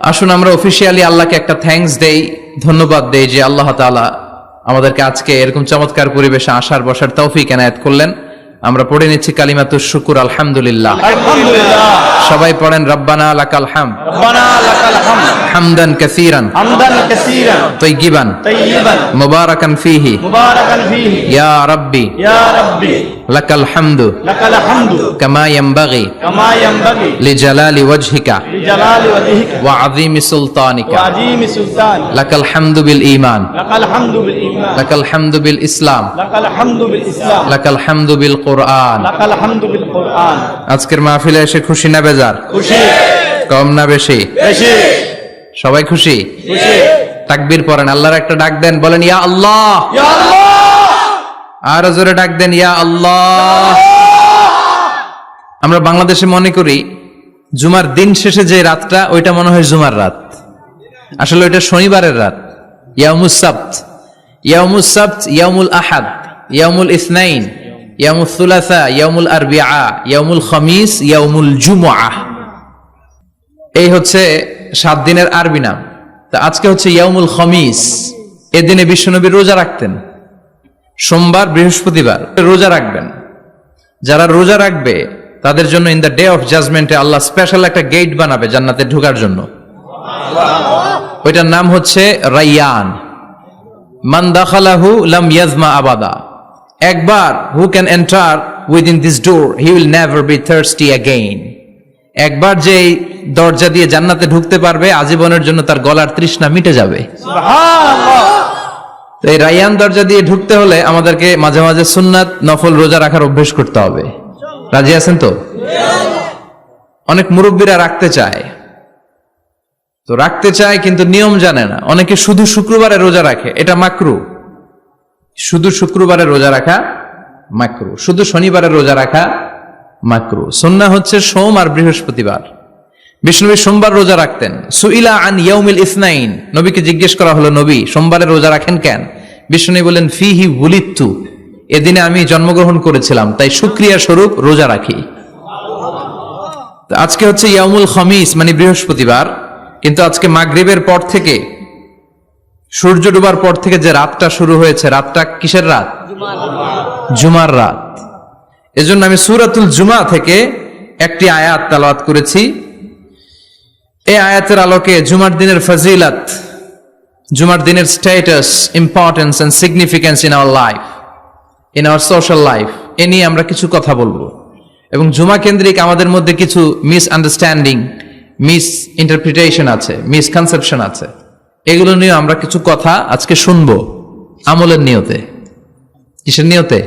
আসুন আমরা অফিসিয়ালি আল্লাহকে একটা থ্যাঙ্কস দেই, ধন্যবাদ দেই যে আল্লাহ তাআলা আমাদেরকে আজকে এরকম চমৎকার পরিবেশে আসার বসার তৌফিক এনায়েত করলেন। আমরা পড়ে নিচ্ছি কালিমাতুশ শুকুর, আলহামদুলিল্লাহ। সবাই পড়েন রব্বানা লাকাল হামদ, রব্বানা লাকাল হামদ হামদান কাসীরান তাইয়িবান মুবারাকান ফীহি ইয়া রাব্বি লাকাল হামদু কামা ইয়ানবাগি লিজালালি ওয়াজহিকা ওয়া আযীমি সুলতানিকা লাকাল হামদু বিল ঈমান লাকাল হামদু বিল ইসলাম লাকাল হামদু বিল কুরআন। আজকের মাহফিলে এসে খুশি না বেজার? খুশি। কম না বেশি? বেশি। সবাই খুশি? খুশি। তাকবীর পড়েন, আল্লাহর একটা ডাক দেন, বলেন ইয়া আল্লাহ। ইয়া আল্লাহ। আর জোরে ডাক দেন ইয়া আল্লাহ। আমরা বাংলাদেশে মনে করি জুমার দিন শেষে যে রাতটা ওইটা মনে হয় জুমার রাত, আসলে ওইটা শনিবারের রাত। ইয়াউমুস সাবত, ইয়াউমুস সাবত, ইয়াউমুল আহাদ, ইয়াউমুল ইসনাইন, ইয়াউমুল সুলাসা, ইয়াউমুল আরবিআ, ইয়াউমুল খামিস, ইয়াউমুল জুমআহ। এই হচ্ছে 7 দিনের আরবি নাম। তা আজকে হচ্ছে ইয়াউমুল খামিস। এদিনে বিশ্বনবী রোজা রাখতেন, সোমবার বৃহস্পতিবার রোজা রাখবেন। যারা রোজা রাখবে তাদের জন্য ইন দ্য ডে অফ জাজমেন্টে আল্লাহ স্পেশাল একটা গেট বানাবে জান্নাতে ঢোকার জন্য। ওইটার নাম হচ্ছে রাইয়ান। মান দাখালাহু লাম ইয়াজমা আবাদা। একবার who can enter within this door he will never be thirsty again. একবার যে দরজা দিয়ে জান্নাতে ঢুকতে পারবে আজীবনের জন্য তার গলার তৃষ্ণা মিটে যাবে। সুবহানাল্লাহ। এই রাইয়ান দরজা দিয়ে ঢুকতে হলে আমাদেরকে মাঝে মাঝে সুন্নাত নফল রোজা রাখার অভ্যেস করতে হবে। রাজি আছেন তো? অনেক মুরব্বীরা রাখতে চায়, তো রাখতে চায় কিন্তু নিয়ম জানে না। অনেকে শুধু শুক্রবারে রোজা রাখে, এটা মাকরু। শুধু শুক্রবারে রোজা রাখা মাকরু, শুধু শনিবারে রোজা রাখা মাকরু। সুন্নাহ হচ্ছে সোম আর বৃহস্পতিবার। বিষ্ণুনবী সোমবার রোজা রাখতেন। সুইলা আন ইয়াউমিল ইসনাইন, নবীকে জিজ্ঞেস করা হলো, নবী সোমবারে রোজা রাখেন কেন? বিষ্ণুনবী বলেন ফিহি উলিদতু, এদিনে আমি জন্মগ্রহণ করেছিলাম তাই শুকরিয়া স্বরূপ রোজা রাখি। আজকে হচ্ছে ইয়াউমুল খামিস মানে বৃহস্পতিবার, কিন্তু আজকে মাগরিবের পর থেকে সূর্য ডোবার পর থেকে যে রাতটা শুরু হয়েছে, রাতটা কিসের রাত? জুমার রাত। এজন্য আমি সূরাতুল জুমা থেকে একটি আয়াত তেলাওয়াত করেছি। এই আয়াতের আলোকে জুমার দিনের ফজিলত, জুমার দিনের status, importance and significance in our life, in our social life, এ নিয়ে আমরা কিছু কথা বলবো। এবং জুমা কেন্দ্রিক আমাদের মধ্যে কিছু মিস আন্ডারস্ট্যান্ডিং, মিস ইন্টারপ্রিটেশন আছে, মিসকনসেপশন আছে। এগুলো নিয়ে আমরা কিছু কথা আজকে শুনবো আমলের নিয়তে। কিসের নিয়তে?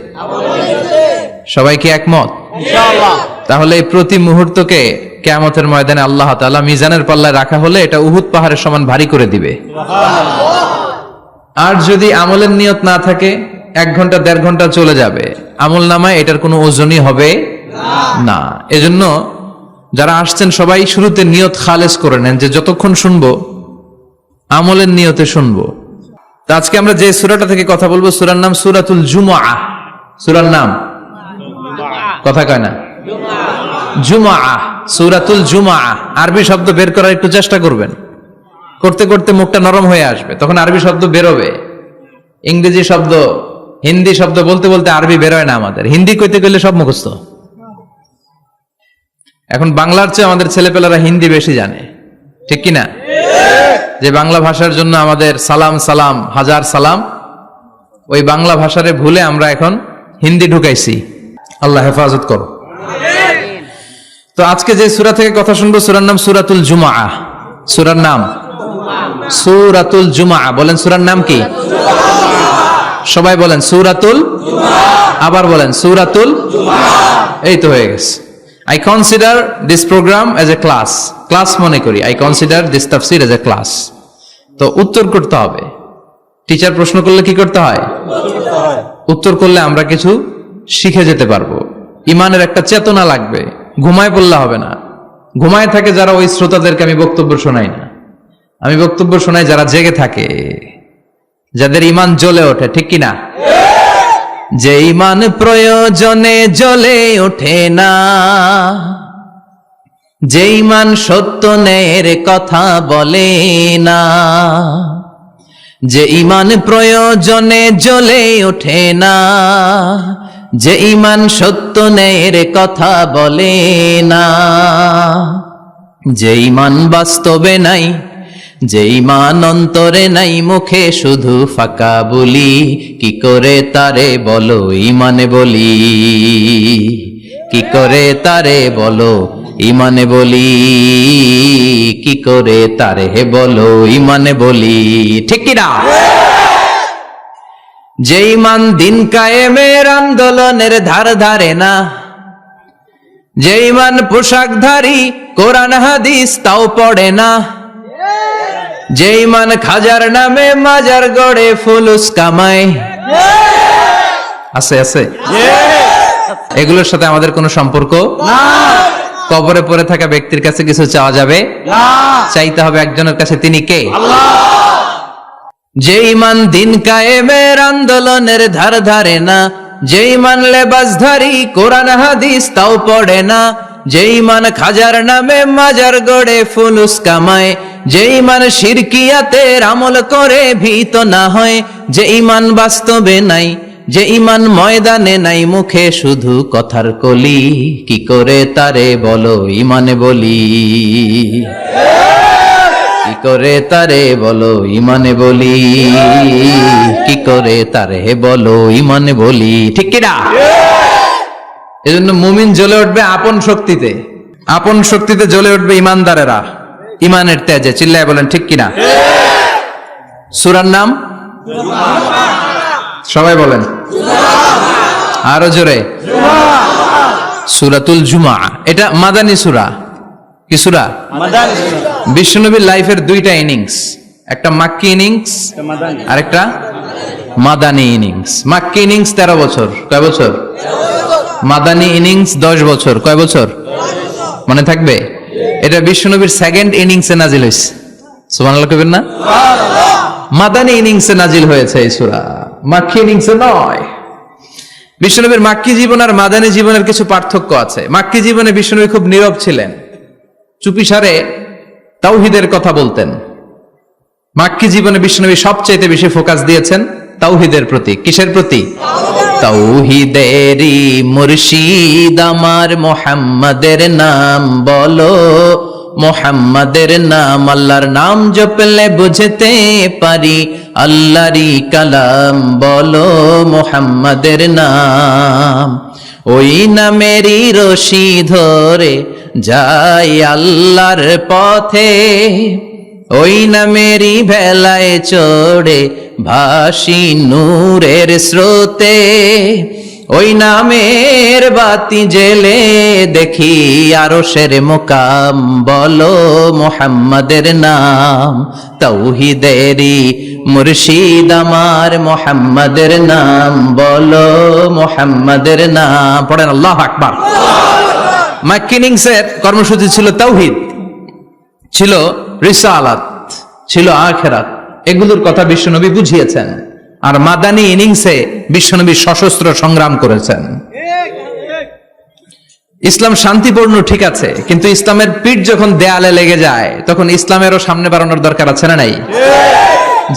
সবাই কি একমত? ইনশাআল্লাহ। তাহলে এই প্রতি মুহূর্তকে কিয়ামতের ময়দানে আল্লাহ তাআলা মিজানের পাল্লায় রাখা হলে এটা উহুদ পাহাড়ের সমান ভারী করে দিবে। আর যদি আমলের নিয়ত না থাকে 1 ঘন্টা 1.5 ঘন্টা চলে যাবে, আমল নামায় এটার কোনো ওজনই হবে না। এজন্য যারা আসছেন সবাই শুরুতে নিয়ত খালেস করে নেন যে যতক্ষণ শুনবো আমলের নিয়তে শুনবো। তো আজকে আমরা যে সূরাটা থেকে কথা বলবো সূরার নাম সূরাতুল জুমআহ। সূরার নাম কথা কয় না? জুমআহ, সূরাতুল জুমআহ। আরবি শব্দ বের করার একটু চেষ্টা করবেন, করতে করতে মুখটা নরম হয়ে আসবে, তখন আরবি শব্দ বেরোবে। ইংরেজি শব্দ, হিন্দি শব্দ বলতে বলতে আরবি বেরোয় না আমাদের। হিন্দি কইতে গেলে সব মুখস্থ। এখন বাংলার চেয়ে আমাদের ছেলেপেলারা হিন্দি বেশি জানে, ঠিক কিনা? যে বাংলা ভাষার জন্য আমাদের সালাম সালাম হাজার সালাম, ওই বাংলা ভাষারে ভুলে আমরা এখন হিন্দি ঢুকাইছি। আল্লাহ হেফাজত করো। তো আজকে যে সূরা থেকে কথা শুনবো সূরার নাম সূরাতুল জুমআহ। সূরার নাম সূরাতুল জুমআহ। বলেন সূরার নাম কি? সবাই বলেন সূরাতুল জুমআহ। আবার বলেন সূরাতুল জুমআহ। এই তো হয়ে গেছে। I consider this program as a class. Class মনে করি। I consider this tafsir as a class. তো উত্তর করতে হবে। টিচার প্রশ্ন করলে কি করতে হয়? উত্তর করলে আমরা কিছু শিখে যেতে পারবো। ইমানের একটা চেতনা লাগবে। ঘুমায় পড়লে হবে না। ঘুমায় থাকে যারা, ওই শ্রোতাদেরকে আমি বক্তব্য শোনাই না। আমি বক্তব্য শোনাই যারা জেগে থাকে, যাদের ইমান জ্বলে ওঠে, ঠিক কিনা? যে ইমান প্রয়োজনে জ্বলে ওঠে না, যে ইমান সত্য ন্যায়ের কথা বলে না, যে ইমান প্রয়োজনে জ্বলে ওঠে না, যে ইমান সত্য ন্যায়ের কথা বলে না, যে ইমান বাস্তবে নাই, যে ইমান অন্তরে নাই, মুখে শুধু ফাঁকা বলি, কি করে তারে বলো ইমানে বলি, কি করে তারে বলো ইমানে বলি, কি করে তারে বলো ইমানে বলি, ঠিক কিনা? যে ইমান দিন কায়েমের আন্দোলনের ধার ধারে না, যে ইমান পোশাকধারী কোরআন হাদিস তাও পড়ে না, যে ইমান খাজার নামে মাজার গড়ে ফুলুস কামায়, আছে আছে, এগুলোর সাথে আমাদের কোনো সম্পর্ক না, কবরে পড়ে থাকা ব্যক্তির কাছে কিছু চাওয়া যাবে না, চাইতে হবে একজনের কাছে, তিনি কে? আল্লাহ। যে ইমান দিন কায়েমের আন্দোলনের ধার ধারে না, যে ইমান লেবাসধারী কোরআন হাদিস তাও পড়ে না, যে ইমান খাজার নামে মাজার গড়ে ফুলুস কামায়, যে ইমান শিরকিয়াতের আমল করে ভীত না হয়, যে ইমান বাস্তবে নাই, যে ইমান ময়দানে নাই, মুখে শুধু কথার কলি, কি করে তারে বলো ইমানে বলি, কি করে তারে বলো ইমানে বলি, কি করে তারে বলো ইমানে বলি, ঠিক কিনা? এজন্য মুমিন জ্বলে উঠবে আপন শক্তিতে, আপন শক্তিতে জ্বলে উঠবে ইমানদারেরা ইমানের তেজে, চিল্লায় বলেন ঠিক কিনা? সূরার নাম সবাই বলেন আরো জোরে, সূরাতুল জুমআ। এটা মাদানী সূরা। কি সূরা? মাদানী। বিশ্বনবীর লাইফের দুইটা ইনিংস, একটা মাক্কি ইনিংস আর একটা মাদানী ইনিংস। মাক্কি ইনিংস 13 বছর, কয় বছর? মাদানী ইনিংস 10 বছর, কয় বছর? মনে থাকবে? এটা বিশ্বনবীর সেকেন্ড ইনিংসে নাজিল হয়েছে, সুবহানাল্লাহ কইবেন না? মাদানী ইনিংসে নাজিল হয়েছে এই সূরা, মাক্কি ইনিংসে নয়। বিশ্বনবীর মাক্কি জীবন আর মাদানী জীবনের কিছু পার্থক্য আছে। মাক্কি জীবনে বিশ্বনবী খুব নীরব ছিলেন, চুপিসারে তাওহীদের কথা বলতেন। মাক্কি জীবনে বিশ্বনবী সবচেয়ে বেশি ফোকাস দিয়েছেন তাওহীদের প্রতি। কিসের প্রতি? তাওহীদেরই মুর্শিদ আমার মুহাম্মাদের নাম বলো, মুহাম্মাদের নাম, আল্লাহর নাম জপলে বুঝতে পারি, আল্লাহরই কালাম বলো মুহাম্মাদের নাম, ওই নামেরই রশি ধরে যাই আল্লাহর পথে, ওই নামেরই ভেলায় চড়ে ভাসি নূরের স্রোতে, ওই নামের বাতি জেলে দেখি আরশের মুকাম বলো মুহাম্মাদের নাম, তাওহীদেরই মুর্শিদ আমার মুহাম্মাদের নাম বলো মুহাম্মাদের নাম। পড়েন আল্লাহু আকবার। মাক্কি ইনিংসের কর্মসূচি ছিল তাওহীদ, ছিল রিসালাত, ছিল আখিরাত, এগুলোর কথা বিশ্বনবী বুঝিয়েছেন। আর মাদানী ইনিংসে বিশ্বনবী সশস্ত্র সংগ্রাম করেছেন। ইসলাম শান্তিপূর্ণ ঠিক আছে, কিন্তু ইসলামের পিঠ যখন দেয়ালে লেগে যায় তখন ইসলামেরও সামনে বাড়ানোর দরকার আছে না নাই?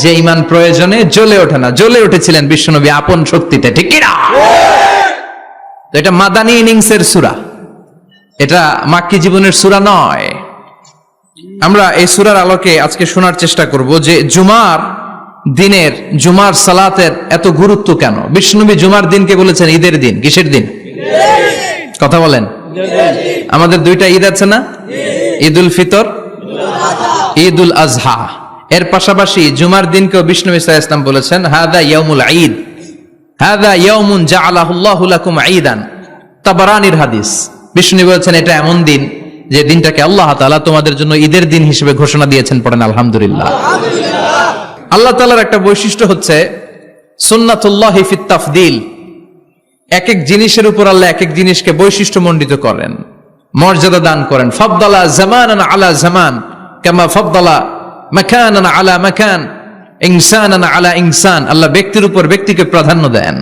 যে ইমান প্রয়োজনে জ্বলে ওঠে না, জ্বলে উঠেছিলেন বিশ্বনবী আপন শক্তিতে, ঠিক কিনা? তো এটা মাদানী ইনিংসের সূরা, এটা মাক্কি জীবনের সূরা নয়। আমরা এই সূরার আলোকে আজকে শোনার চেষ্টা করব যে জুমার দিনের, জুমার সালাতের এত গুরুত্ব কেন। বিশ্বনবী জুমার দিনকে বলেছেন ঈদের দিন। কিসের দিন? কথা বলেন। আমাদের দুইটা ঈদ আছে না? ঈদুল ফিতর, ঈদুল আজহা। এর পাশাপাশি জুমার দিনকেও বিশ্বনবী সাল্লাল্লাহু আলাইহি ওয়াসাল্লাম বলেছেন হাদা ইয়াউমুল ঈদ, হাদা ইয়াউমুন জাআলাহুল্লাহু লাকুম ঈদান। তাবারানির হাদিস। বিশ্বনবী বলেছেন এটা এমন দিন যে দিনটাকে আল্লাহ তাআলা তোমাদের জন্য ঈদের দিন হিসেবে ঘোষণা দিয়েছেন। পড়েন আলহামদুলিল্লাহ। আল্লাহ তাআলার একটা বৈশিষ্ট্য হচ্ছে সুন্নাতুল্লাহি ফিত তাফদিল। এক এক জিনিসের উপর আল্লাহ এক এক জিনিসকে বৈশিষ্ট্যমণ্ডিত করেন, মর্যাদা দান করেন। ফাদ্দালা জামানান আলা জামান কামা ফাদ্দালা মাকানান আলা মাকান, ইনসানান আলা ইনসান। আল্লাহ ব্যক্তির উপর ব্যক্তিকে প্রাধান্য দেন,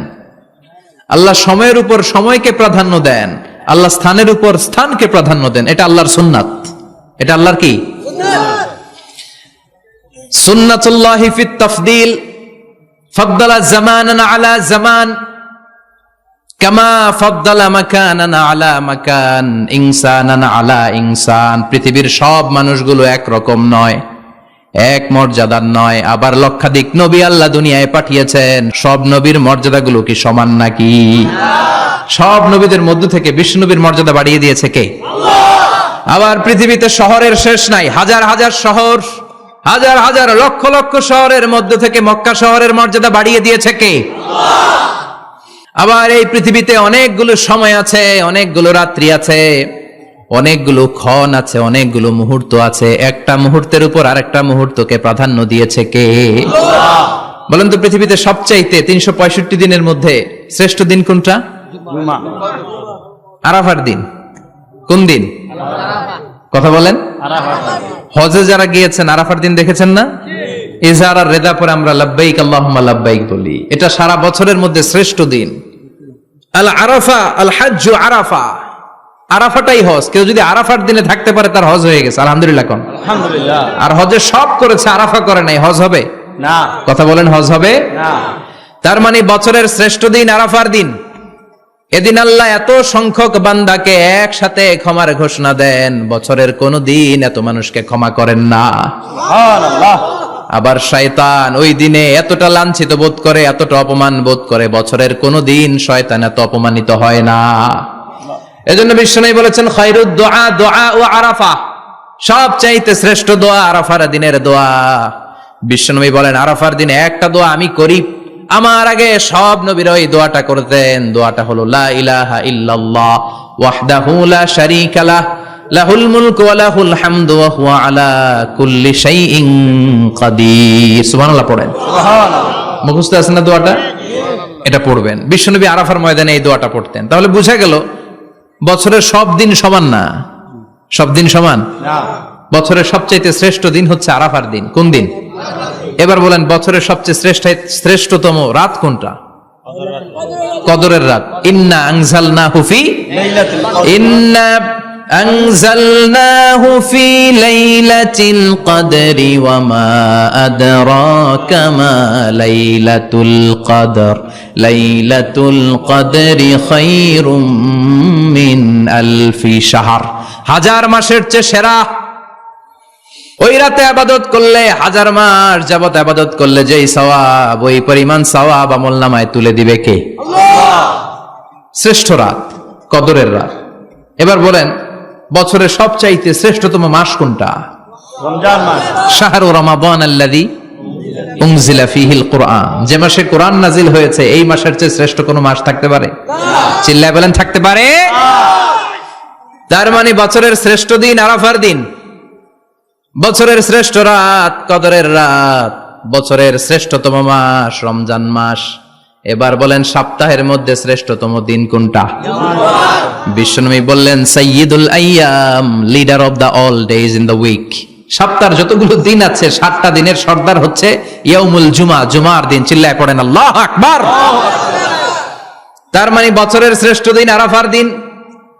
আল্লাহ সময়ের উপর সময়কে প্রাধান্য দেন, আল্লাহ স্থানের উপর স্থানকে প্রাধান্য দেন, এটা আল্লাহর সুন্নাত। এটা আল্লাহর কি সুন্নাতুল্লাহি ফিত তাফদীল, ফাদ্দালা জামানান আলা জামান কামা ফাদ্দালা মাকানান আলা মাকান, ইনসানান আলা ইনসান। পৃথিবীর সব মানুষগুলো একরকম নয়, এক মর্যাদার নয়। আবার লক্ষাধিক নবী আল্লাহ দুনিয়ায় পাঠিয়েছেন, সব নবীর মর্যাদাগুলো কি সমান নাকি? সব নবীদের মধ্য থেকে বিশ্ব নবীর মর্যাদা বাড়িয়ে দিয়েছে কে? আবার পৃথিবীতে শহরের শেষ নাই, হাজার হাজার শহর, হাজার হাজার লক্ষ লক্ষ শহরের মধ্য থেকে মক্কা শহরের মর্যাদা বাড়িয়ে দিয়েছে কে? আবার এই পৃথিবীতে অনেকগুলো সময় আছে, অনেকগুলো রাত্রি আছে, অনেকগুলো ক্ষণ আছে, অনেকগুলো মুহূর্ত আছে। একটা মুহূর্তের উপর আরেকটা মুহূর্তকে প্রাধান্য দিয়েছে কে? বলেন তো, পৃথিবীতে সবচাইতে 365 দিনের মধ্যে শ্রেষ্ঠ দিন কোনটা? জুমা। আরাফার দিন। কোন দিন? কথা বলেন। হজে যারা গিয়েছেন আরাফার দিন দেখেছেন না? ইজহার আর রেদা পরে আমরা লাব্বাইক আল্লাহুম্মা লাব্বাইক বলি। এটা সারা বছরের মধ্যে শ্রেষ্ঠ দিন। আল আরাফা আল হাজ্জু আরাফা, আরাফাটাই হজ। কেউ যদি আরাফার দিনে থাকতে পারে তার হজ হয়ে গেছে, আলহামদুলিল্লাহ কোন। আলহামদুলিল্লাহ। আর হজে সব করেছে, আরাফা করে নাই, হজ হবে না। কথা বলেন, হজ হবে না। তার মানে বছরের শ্রেষ্ঠ দিন আরাফার দিন। এদিন আল্লাহ এত সংখ্যক বান্দাকে একসাথে ক্ষমার ঘোষণা দেন, বছরের কোন দিন এত মানুষকে ক্ষমা করেন না। সুবহানাল্লাহ। আবার শয়তান ওই দিনে এতটা লাঞ্ছিত বোধ করে, এতটা অপমান বোধ করে, বছরের কোন দিন শয়তান এত অপমানিত হয় না। এজন্য বিশ্বনবী বলেছেন, খায়রুদ দুআ দুআ ও আরাফা, সব চাইতে শ্রেষ্ঠ দোয়া আরাফার দিনের দোয়া। বিশ্বনবী বলেন, আরাফার দিনে একটা দোয়া আমি করি, আমার আগে সব নবীরা ওই দোয়াটা করতেন। দোয়াটা হলো লা ইলাহা ইল্লাল্লাহ ওয়াহদাহু লা শারীকা লাহ লাহুল মুলকু ওয়া লাহুল হামদু ওয়া হুয়া আলা কুল্লি শাইইন কাদির। সুবহানাল্লাহ পড়েন। সুবহানাল্লাহ। মুখস্থ আছে না দোয়াটা? এটা পড়বেন। বিশ্বনবী আরাফার ময়দানে এই দোয়াটা পড়তেন। তাহলে বোঝা গেল বছরের সব দিন সমান না। সব দিন সমান না। বছরের সবচেয়ে শ্রেষ্ঠ দিন হচ্ছে আরাফার দিন। কোন দিন? এবার বলেন, বছরের সবচেয়ে শ্রেষ্ঠতম রাত কোনটা? কদরের রাত। ইন্না আনজালনাহু ফি লাইলাতুল কদর। ইন্না আনজালনাহু ফি লাইলাতিল কদরি ওয়া মা আদরাকা মা লাইলাতুল কদর লাইলাতুল কদরি খায়রুম মিন আলফি শাহর। হাজার মাসের চেয়ে সেরা। ওই রাতে আবাদত করলে, হাজার মাস যাবত আবাদত করলে যেই সওয়াব, ওই পরিমাণ সওয়াব আমলনামায় তুলে দিবে কে? শ্রেষ্ঠ রাত কদরের রাত। এবার বলেন, বছরের সবচাইতে শ্রেষ্ঠতম মাস কোনটা? রমজান মাস। শাহরু রমাদান আল্লাযী উনজিলা ফীহিল কুরআন, যে মাসে কোরআন নাজিল হয়েছে, এই মাসের চেয়ে শ্রেষ্ঠ কোনো মাস থাকতে পারে? চিল্লায় বলেন, থাকতে পারে? তার মানে বছরের শ্রেষ্ঠ দিন আরাফার দিন, বছরের শ্রেষ্ঠ রাত কদরের রাত, বছরের শ্রেষ্ঠতম মাস রমজান মাস। এবার বলেন, সপ্তাহের মধ্যে শ্রেষ্ঠতম দিন কোনটা? বিশ্বনবী বললেন, সাইয়্যিদুল আইয়াম, leader of the all days in the week. সপ্তাহের যতগুলো দিন আছে, 7টা দিনের সর্দার হচ্ছে ইয়াউমুল জুমা, জুমার দিন। চিল্লায় পড়েন আল্লাহু আকবার। তার মানে বছরের শ্রেষ্ঠ দিন আরাফার দিন,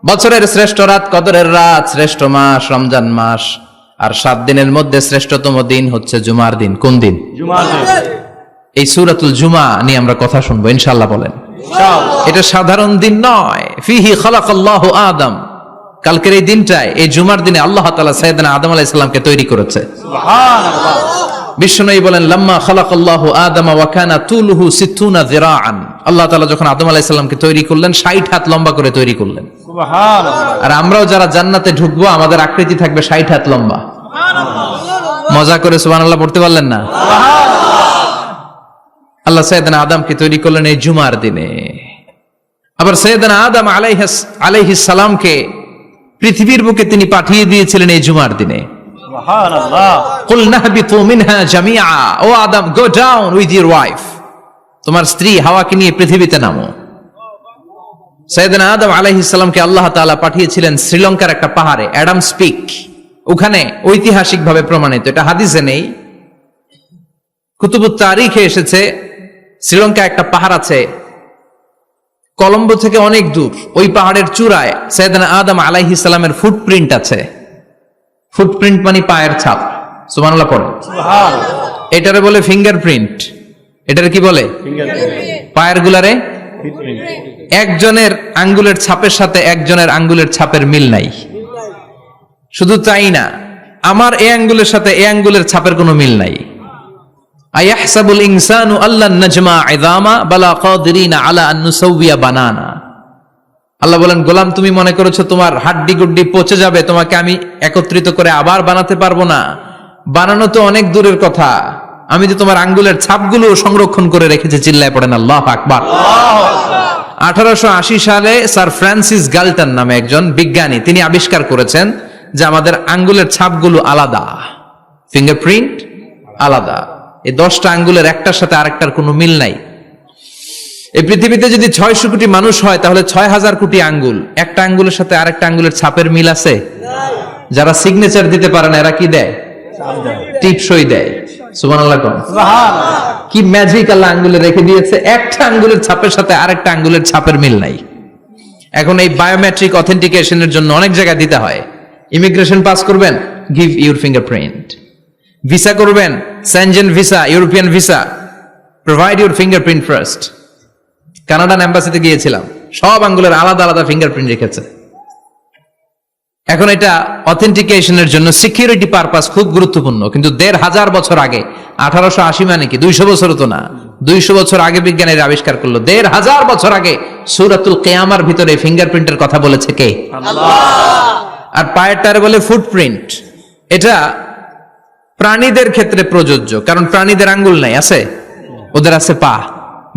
বছরের শ্রেষ্ঠ রাত কদরের রাত, শ্রেষ্ঠ মাস রমজান মাস, আর 7 দিনের মধ্যে শ্রেষ্ঠতম দিন হচ্ছে জুমার দিন। কোন দিন? জুমার দিন। এই সূরাতুল জুমা নিয়ে আমরা কথা শুনবো ইনশাআল্লাহ। বলেন, ইনশাআল্লাহ। এটা সাধারণ দিন নয়। ফিহি খালাকাল্লাহু আদম, কালকের এই দিনটায়, এই জুমার দিনে আল্লাহ তাআলা সাইয়েদনা আদম আলাইহিস সালামকে তৈরি করেছে। সুবহানাল্লাহ। বিশ্বনবী বলেন, লাম্মা খালাকাল্লাহু আদম ওয়া কানা তুলুহু 60 যিরাআন, আল্লাহ তাআলা যখন আদম আলাইহিস সালামকে তৈরি করলেন, 60 হাত লম্বা করে তৈরি করলেন। সুবহানাল্লাহ। আর আমরাও যারা জান্নাতে ঢুকবো, আমাদের আকৃতি থাকবে 60 হাত লম্বা। মজা করে সুবহানাল্লাহ পড়তে পারলেন না? আল্লাহ সাইয়েদনা আদমকে তৈরি করলেন এই জুমার দিনে। আবার সাইয়েদনা আদম আলাইহিস সালামকে পৃথিবীর বুকে তিনি পাঠিয়ে দিয়েছিলেন এই জুমার দিনে। সুবহানাল্লাহ। কুল নাহবিতু মিনহা জামিআ, ও আদম, go down with your wife, তোমার স্ত্রী হাওয়াকে নিয়ে পৃথিবীতে নামো। সাইয়েদনা আদম আলাইহিস সালামকে আল্লাহ তাআলা পাঠিয়েছিলেন শ্রীলঙ্কার একটা পাহাড়ে, অ্যাডামস পিক। ওখানে ঐতিহাসিকভাবে প্রমাণিত, এটা হাদিসে নেই, কুতুবুত তারিখে এসেছে। শ্রীলঙ্কা একটা পাহাড় আছে, কলম্বো থেকে অনেক দূর ওই পাহাড়ের চূড়ায় সাইয়েদনা আদম আলাইহিস সালামের ফুটপ্রিন্ট আছে। ফুটপ্রিন্ট মানে পায়ের ছাপ। সুবহানাল্লাহ পড়ে। সুবহানাল্লাহ। এটারে বলে ফিঙ্গারপ্রিন্ট। এটারে কি বলে? পায়ের গুলারে একজনের আঙ্গুলের ছাপের সাথে একজনের আঙ্গুলের ছাপের মিল নাই। শুধু তাই না, আমার এই আঙ্গুলের সাথে এই আঙ্গুলের ছাপের কোনো মিল নাই। আয়াহসাবুল ইনসানু আল্লান নাজমা ইযামা বালা কাদিরিনা আলা আন নুসাউবিয়া বানানা। আল্লাহ বলেন, গোলাম তুমি মনে করেছো তোমার হাড্ডি গুড্ডি পচে যাবে, তোমাকে আমি একত্রিত করে আবার বানাতে পারবো না? বানানো তো অনেক দূরের কথা, আমি তো তোমার আঙ্গুলের ছাপগুলো সংরক্ষণ করে রেখেছি। চিল্লায় পড়েন আল্লাহু আকবার। 1880 সালে স্যার ফ্রান্সিস গাল্টন নামে একজন বিজ্ঞানী, তিনি আবিষ্কার করেছেন যে আমাদের আঙ্গুলের ছাপগুলো আলাদা, ফিঙ্গারপ্রিন্ট আলাদা। এই 10টা আঙ্গুলের একটার সাথে আরেকটার কোনো মিল নাই। এই পৃথিবীতে যদি 600 কোটি মানুষ হয় তাহলে 6000 কোটি আঙ্গুল, একটা আঙ্গুলের সাথে আরেকটা আঙ্গুলের ছাপের মিল আছে? যারা সিগনেচার দিতে পারে না এরা কি দেয়? টিপসই দেয়। সুবহানাল্লাহ কোন সুবহানাল্লাহ। কি ম্যাজিক আল্লাহ আঙ্গুলে রেখে দিয়েছে, একটা আঙ্গুলের ছাপের সাথে আরেকটা আঙ্গুলের ছাপের মিল নাই। এখন এই বায়োমেট্রিক অথেন্টিকেশনের জন্য অনেক জায়গায় দিতে হয়। ইমিগ্রেশন পাস করবেন, গিভ ইউর ফিঙ্গারপ্রিন্ট। ভিসা করবেন, Schengen visa, European visa, provide your fingerprint first. Canadian এম্বাসিতে গিয়েছিলাম, সব আঙ্গুলের আলাদা আলাদা ফিঙ্গারপ্রিন্ট রেখেছে। এখন এটা অথেন্টিকেশনের জন্য সিকিউরিটি পারপাস খুব গুরুত্বপূর্ণ। কিন্তু 1500 বছর আগে, 1880 মানে কি 200 বছর তো না, 200 বছর আগে বিজ্ঞানীরা আবিষ্কার করলো। 1500 বছর আগে সূরাতুল কিয়ামার ভিতরে ফিঙ্গারপ্রিন্টের কথা বলেছে কে? আল্লাহ। আর পায়েরটারে বলে ফুটপ্রিন্ট। এটা প্রাণীদের ক্ষেত্রে প্রযোজ্য, কারণ প্রাণীদের আঙ্গুল নাই, আছে? ওদের আছে পা।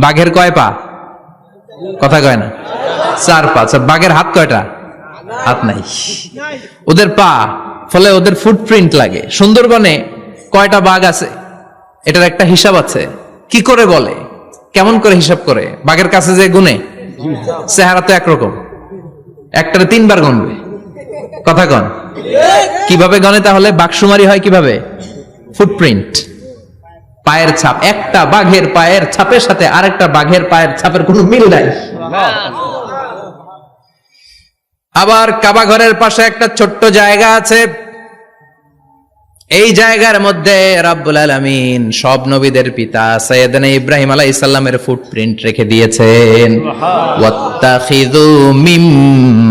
বাঘের কয় পা? কথা কয় না, 4 পা। বাঘের হাত কয়টা? হাত নাই, ওদের পা। ফলে ওদের ফুটপ্রিন্ট লাগে। সুন্দরবনে কয়টা বাঘ আছে এটার একটা হিসাব আছে। কি করে বলে, কেমন করে হিসাব করে? বাঘের কাছে যে গুনে, চেহারা তো একরকম, একটারে 3 বার গুনবে। কথা কন, কিভাবে গনে তাহলে? বাঘসুমারি হয় কিভাবে? ফুটপ্রিন্ট, পায়ের ছাপ। একটা বাঘের পায়ের ছাপের সাথে আরেকটা বাঘের পায়ের ছাপের কোনো মিল নাই। আবার কাবা ঘরের পাশে একটা ছোট্ট জায়গা আছে, এই জায়গার মধ্যে রাব্বুল আলামিন সব নবীদের পিতা সাইয়েদনা ইব্রাহিম আলাইহিস সালামের ফুটপ্রিন্ট রেখে দিয়েছেন। ওয়াত্তাখিযু মিম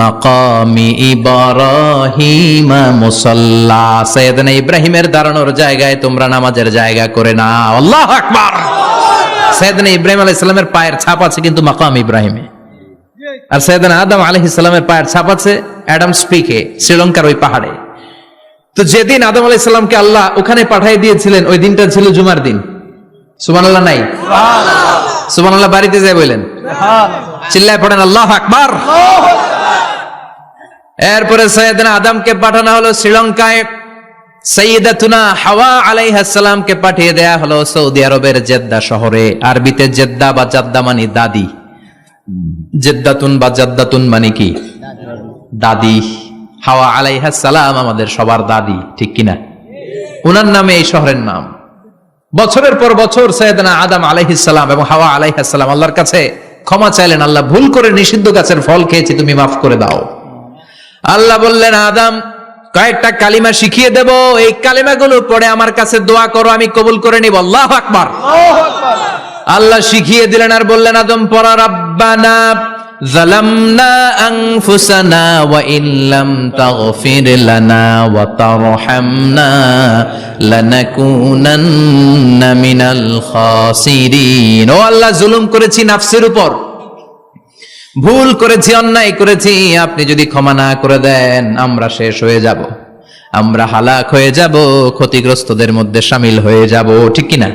মাকামি ইব্রাহিম মুসাল্লা। সাইয়েদনা ইব্রাহিমের দাঁড়ানোর জায়গায় তোমরা নামাজের জায়গা করে নাও। আল্লাহু আকবার। সাইয়েদনা ইব্রাহিম আলাইহিস সালামের পায়ের ছাপ আছে কিন্তু মাকাম ইব্রাহিমে। আর সাইয়েদনা আদম আলাইহিস সালামের পায়ের ছাপ আছে অ্যাডামস পিকে, শ্রীলঙ্কার ওই পাহাড়ে। তো যেদিন আদম আলাইহিস সালামকে আল্লাহ ওখানে পাঠিয়ে দিয়েছিলেন, ওই দিনটা ছিল জুমার দিন। সুবহানাল্লাহ নাই? সুবহানাল্লাহ বাড়িতে যাই বলেন, চিল্লায় পড়েন আল্লাহু আকবার। এরপরে সাইয়েদনা আদমকে পাঠানো হলো শ্রীলঙ্কায়। সাইয়্যিদাতুনা হাওয়া আলাইহিস সালামকে পাঠিয়ে দেয়া হলো সৌদি আরবের জেদ্দা শহরে। আরবিতে জেদ্দা বা জাদ্দা মানে দাদি। জেদ্দাতুন বা জাদ্দাতুন মানে কি? দাদি। হাওয়া আলাইহিস সালাম আমাদের সবার দাদি, ঠিক কিনা? ওনার নামে এই শহরের নাম। বছরের পর বছর সাইয়েদনা আদম আলাইহিস সালাম এবং হাওয়া আলাইহিস সালাম আল্লাহর কাছে ক্ষমা চাইলেন, আল্লাহ ভুল করে নিষিদ্ধ গাছের ফল খেয়েছি, তুমি মাফ করে দাও। আল্লাহ বললেন, আদম কয়েকটা কালিমা শিখিয়ে দেব, এই কালিমাগুলো পড়ে আমার কাছে দোয়া করো, আমি কবুল করে নিব। আল্লাহু আকবার। আল্লাহ শিখিয়ে দিলেন আর বললেন, আদম পড়া, রাব্বানা যালামনা আনফুসানা ওয়া ইল্লাম তাগফির লানা ওয়া তারহামনা লানাকুনান্না মিনাল খাসিরিন। ও আল্লাহ, জুলুম করেছি নাফসের উপর, ভুল করেছি, অন্যায় করেছি, আপনি যদি ক্ষমা না করে দেন আমরা শেষ হয়ে যাব, আমরা হালাক হয়ে যাব, ক্ষতিগ্রস্তদের মধ্যে শামিল হয়ে যাব, ঠিক কিনা?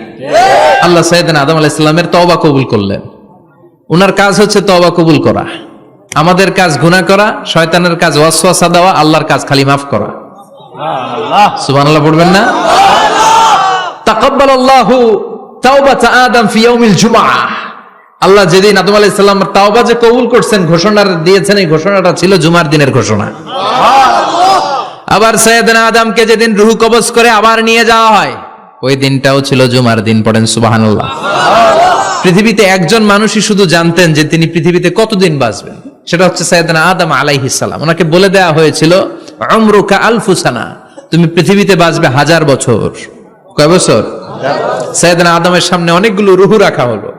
আল্লাহ সাইয়েদনা আদম আলাইহিস সালামের তওবা কবুল করলেন। উনার কাজ হচ্ছে তওবা কবুল করা, আমাদের কাজ গুনাহ করা, শয়তানের কাজ ওয়াসওয়াসা দেওয়া, আল্লাহর কাজ খালি মাফ করা। সুবহানাল্লাহ পড়বেন না? তাকাব্বালাল্লাহু তাওবাতা আদম ফি ইয়াউমিল জুমআহ। আল্লাহ যেদিন আদম আলাইহিস সালামের তাওবা যে কবুল করছেন, ঘোষণা দিয়েছেন, এই ঘোষণাটা ছিল জুমার দিনের ঘোষণা। আবার সাইয়েদনা আদমকে যেদিন রূহ কবজ করে আবার নিয়ে যাওয়া হয়, ওই দিনটাও ছিল জুমার দিন। পড়েন সুবহানাল্লাহ। পৃথিবীতে একজন মানুষই শুধু জানতেন যে তিনি পৃথিবীতে কতদিন বাঁচবেন, সেটা হচ্ছে সাইয়েদনা আদম আলাইহিস সালাম। ওনাকে বলে দেওয়া হয়েছিল উমরুকা আলফু সানা, তুমি পৃথিবীতে বাঁচবে 1000 বছর। কয় বছর? সাইয়েদনা আদমের সামনে অনেকগুলো রুহু রাখা হলো।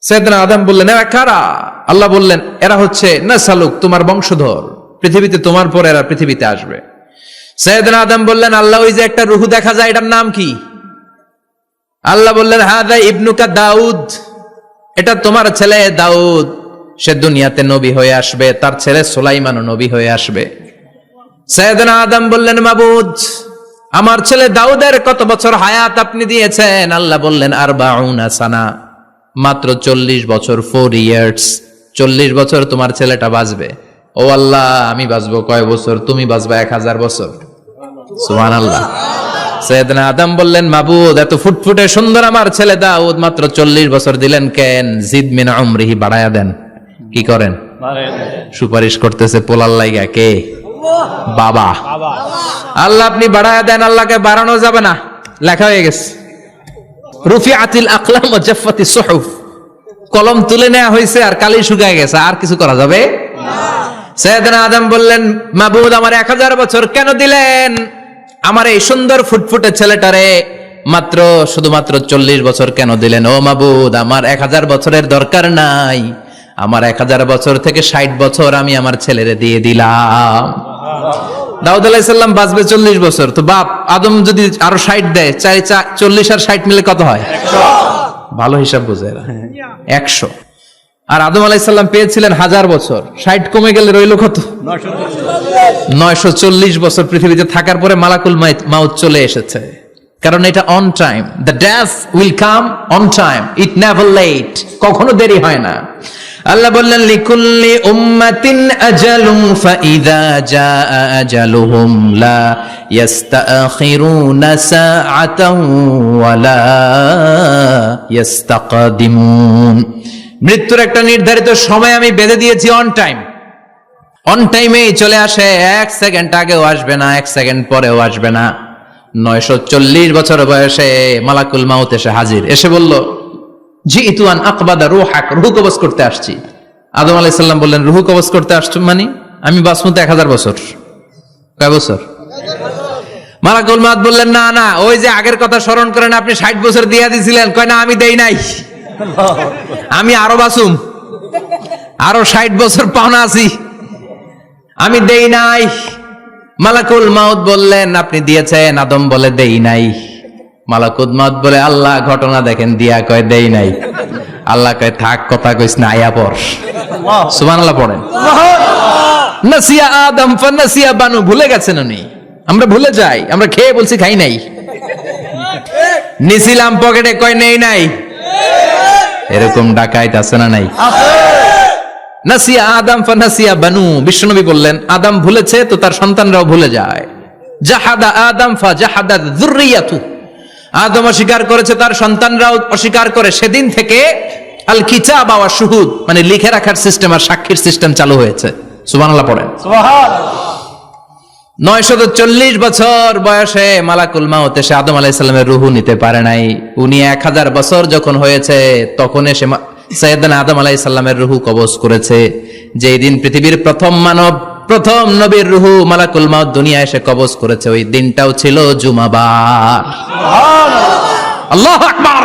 সাইয়েদনা আদম বললেন, এরা কারা? আল্লাহ বললেন, এরা হচ্ছে নাসালুক, তোমার বংশধর, পৃথিবীতে তোমার পর এরা পৃথিবীতে আসবে। সাইয়েদনা আদম বললেন, আল্লাহ ওই যে একটা রুহু দেখা যায়, এটার নাম কি? আল্লাহ বললেন, হাদা ইবনুকা দাউদ, এটা তোমার ছেলে দাউদ, সে দুনিয়াতে নবী হয়ে আসবে, তার ছেলে সুলাইমানও নবী হয়ে আসবে। সাইয়েদনা আদম বললেন, মাবুদ, আমার ছেলে দাউদের কত বছর হায়াত আপনি দিয়েছেন? আল্লাহ বললেন, 40 সানা, মাত্র 40 বছর, 4 ইয়ার্স, 40 বছর তোমার ছেলেটা বাঁচবে। ও আল্লাহ, আমি বাঁচবো কয় বছর? তুমি বাঁচবা 1000 বছর। সুবহানাল্লাহ। সাইয়েদনা আদম বললেন, মাবুদ, এত ফুটফুটে সুন্দর আমার ছেলে দাউদ, মাত্র 40 বছর দিলেন কেন? জিদ মিন উমরিহি, বাড়ায়া দেন। কি করেন? সুপারিশ করতেছে পোলার লাইগা কে? বাবা। আল্লাহ আপনি বাড়ায়া দেন। আল্লাহকে বাড়ানো যাবে না, লেখা হয়ে গেছে। রুফিআতিল আকলাম ওয়া জাফফাতিস সুহুফ, কলম তুলে নেওয়া হয়েছে আর কালি শুকায় গেছে, আর কিছু করা যাবে না। সাইয়েদনা আদম বললেন, মাবুদ, আমার 1000 বছর কেন দিলেন? আমার এই সুন্দর ফুটফুটে ছেলেটারে মাত্র শুধুমাত্র 40 বছর কেন দিলেন? ও মাবুদ, আমার 1000 বছরের দরকার নাই, আমার 1000 বছর থেকে 60 বছর আমি আমার ছেলেরে দিয়ে দিলাম। দাউদ আলাইহিস সালাম বাঁচবে 40 বছর, তো বাপ আদম যদি আরো 60 দেয়, 40 আর 60 মিলে কত হয়? 100। ভালো হিসাব বোঝে এরা, 100। আর আদম আলাইহিস সালাম পেয়েছিলেন 1000 বছর, 60 কমে গেলে রইল কত? 940 বছর পৃথিবীতে থাকার পরে মালাকুল মাউত চলে এসেছে। কারণ এটা on time, the death will come on time, it never late, কখনো দেরি হয় না। আল্লাহ বললেন, লিকুল্লি উম্মাতিন আজালুন ফাইযা জাআ আজালুহুম লা ইস্তাখিরুনা সাআতান ওয়া লা ইস্তাকদিমুন। মৃত্যুর একটা নির্ধারিত সময় আমি বেঁধে দিয়েছি, অন টাইম, অন টাইমেই চলে আসে, 1 সেকেন্ড আগেও আসবে না, 1 সেকেন্ড পরেও আসবে না। 940 বছর বয়সে মালাকুল মাউত এসে হাজির, এসে বলল, জিইতু আন আকবাদা রূহাক, রূহ কবজ করতে আসছি। আদম আলাইহিস সালাম বললেন, রূহ কবজ করতে আসছো মানে? আমি বাঁচবো তো 1000 বছর। কয় বছর? মালাকুল মাউত বললেন, না না, ওই যে আগের কথা স্মরণ করেন, আপনি 60 বছর দিয়ে দিয়েছিলেন। কয় না, আমি দেই নাই, আমি আরো বাঁচুম, আরো 60 বছর পাওনা আছি, আমি দেই নাই। মালাকুল মাউত বললেন, আপনি দিয়েছেন। আদম বলে, দেই নাই। মালাকুল মাউত বলে, আল্লাহ ঘটনা দেখেন, দিয়া কয় দেই নাই। আল্লাহ কয়, থাক, কথা কইস না, আয়া পড়। সুবহানাল্লাহ পড়েন। নাসিয়া আদম ফানাসিয়া বানু, ভুলে গেছেন উনি, আমরা ভুলে যাই, আমরা খেয়ে বলছি খাই নাই, নিছিলাম পকেটে, কয় নেই নাই। এরকম ডাকাইত আছে না নাই? নাসিয়া আদম ফানাসিয়া বানু, বিশ্বনবী বললেন, আদম ভুলেছে তো তার সন্তানরাও ভুলে যায়। জাহাদা আদম ফাজাহাদাত যুররিয়াতু, আদম অস্বীকার করেছে, তার সন্তানরাও অস্বীকার করে। সেদিন থেকে আল কিতাব ওয়া শুহুদ, মানে লিখে রাখার সিস্টেম আর সাক্ষীর সিস্টেম চালু হয়েছে। সুবহানাল্লাহ পড়েন। সুবহানাল্লাহ। 940 বছর বয়সে মালাকুল মাউত এসে আদম আলাইহিস সালামের রূহ নিতে পারে নাই। উনি 1000 বছর যখন হয়েছে তখন এসে সাইয়েদনা আদম আলাইহিস সালামের রূহ কবজ করেছে। যেই দিন পৃথিবীর প্রথম মানব, প্রথম নবীর রূহ মালাকুল মাউত দুনিয়া এসে কবজ করেছে, ওই দিনটাও ছিল জুমাবার। সুবহানাল্লাহ, আল্লাহু আকবার।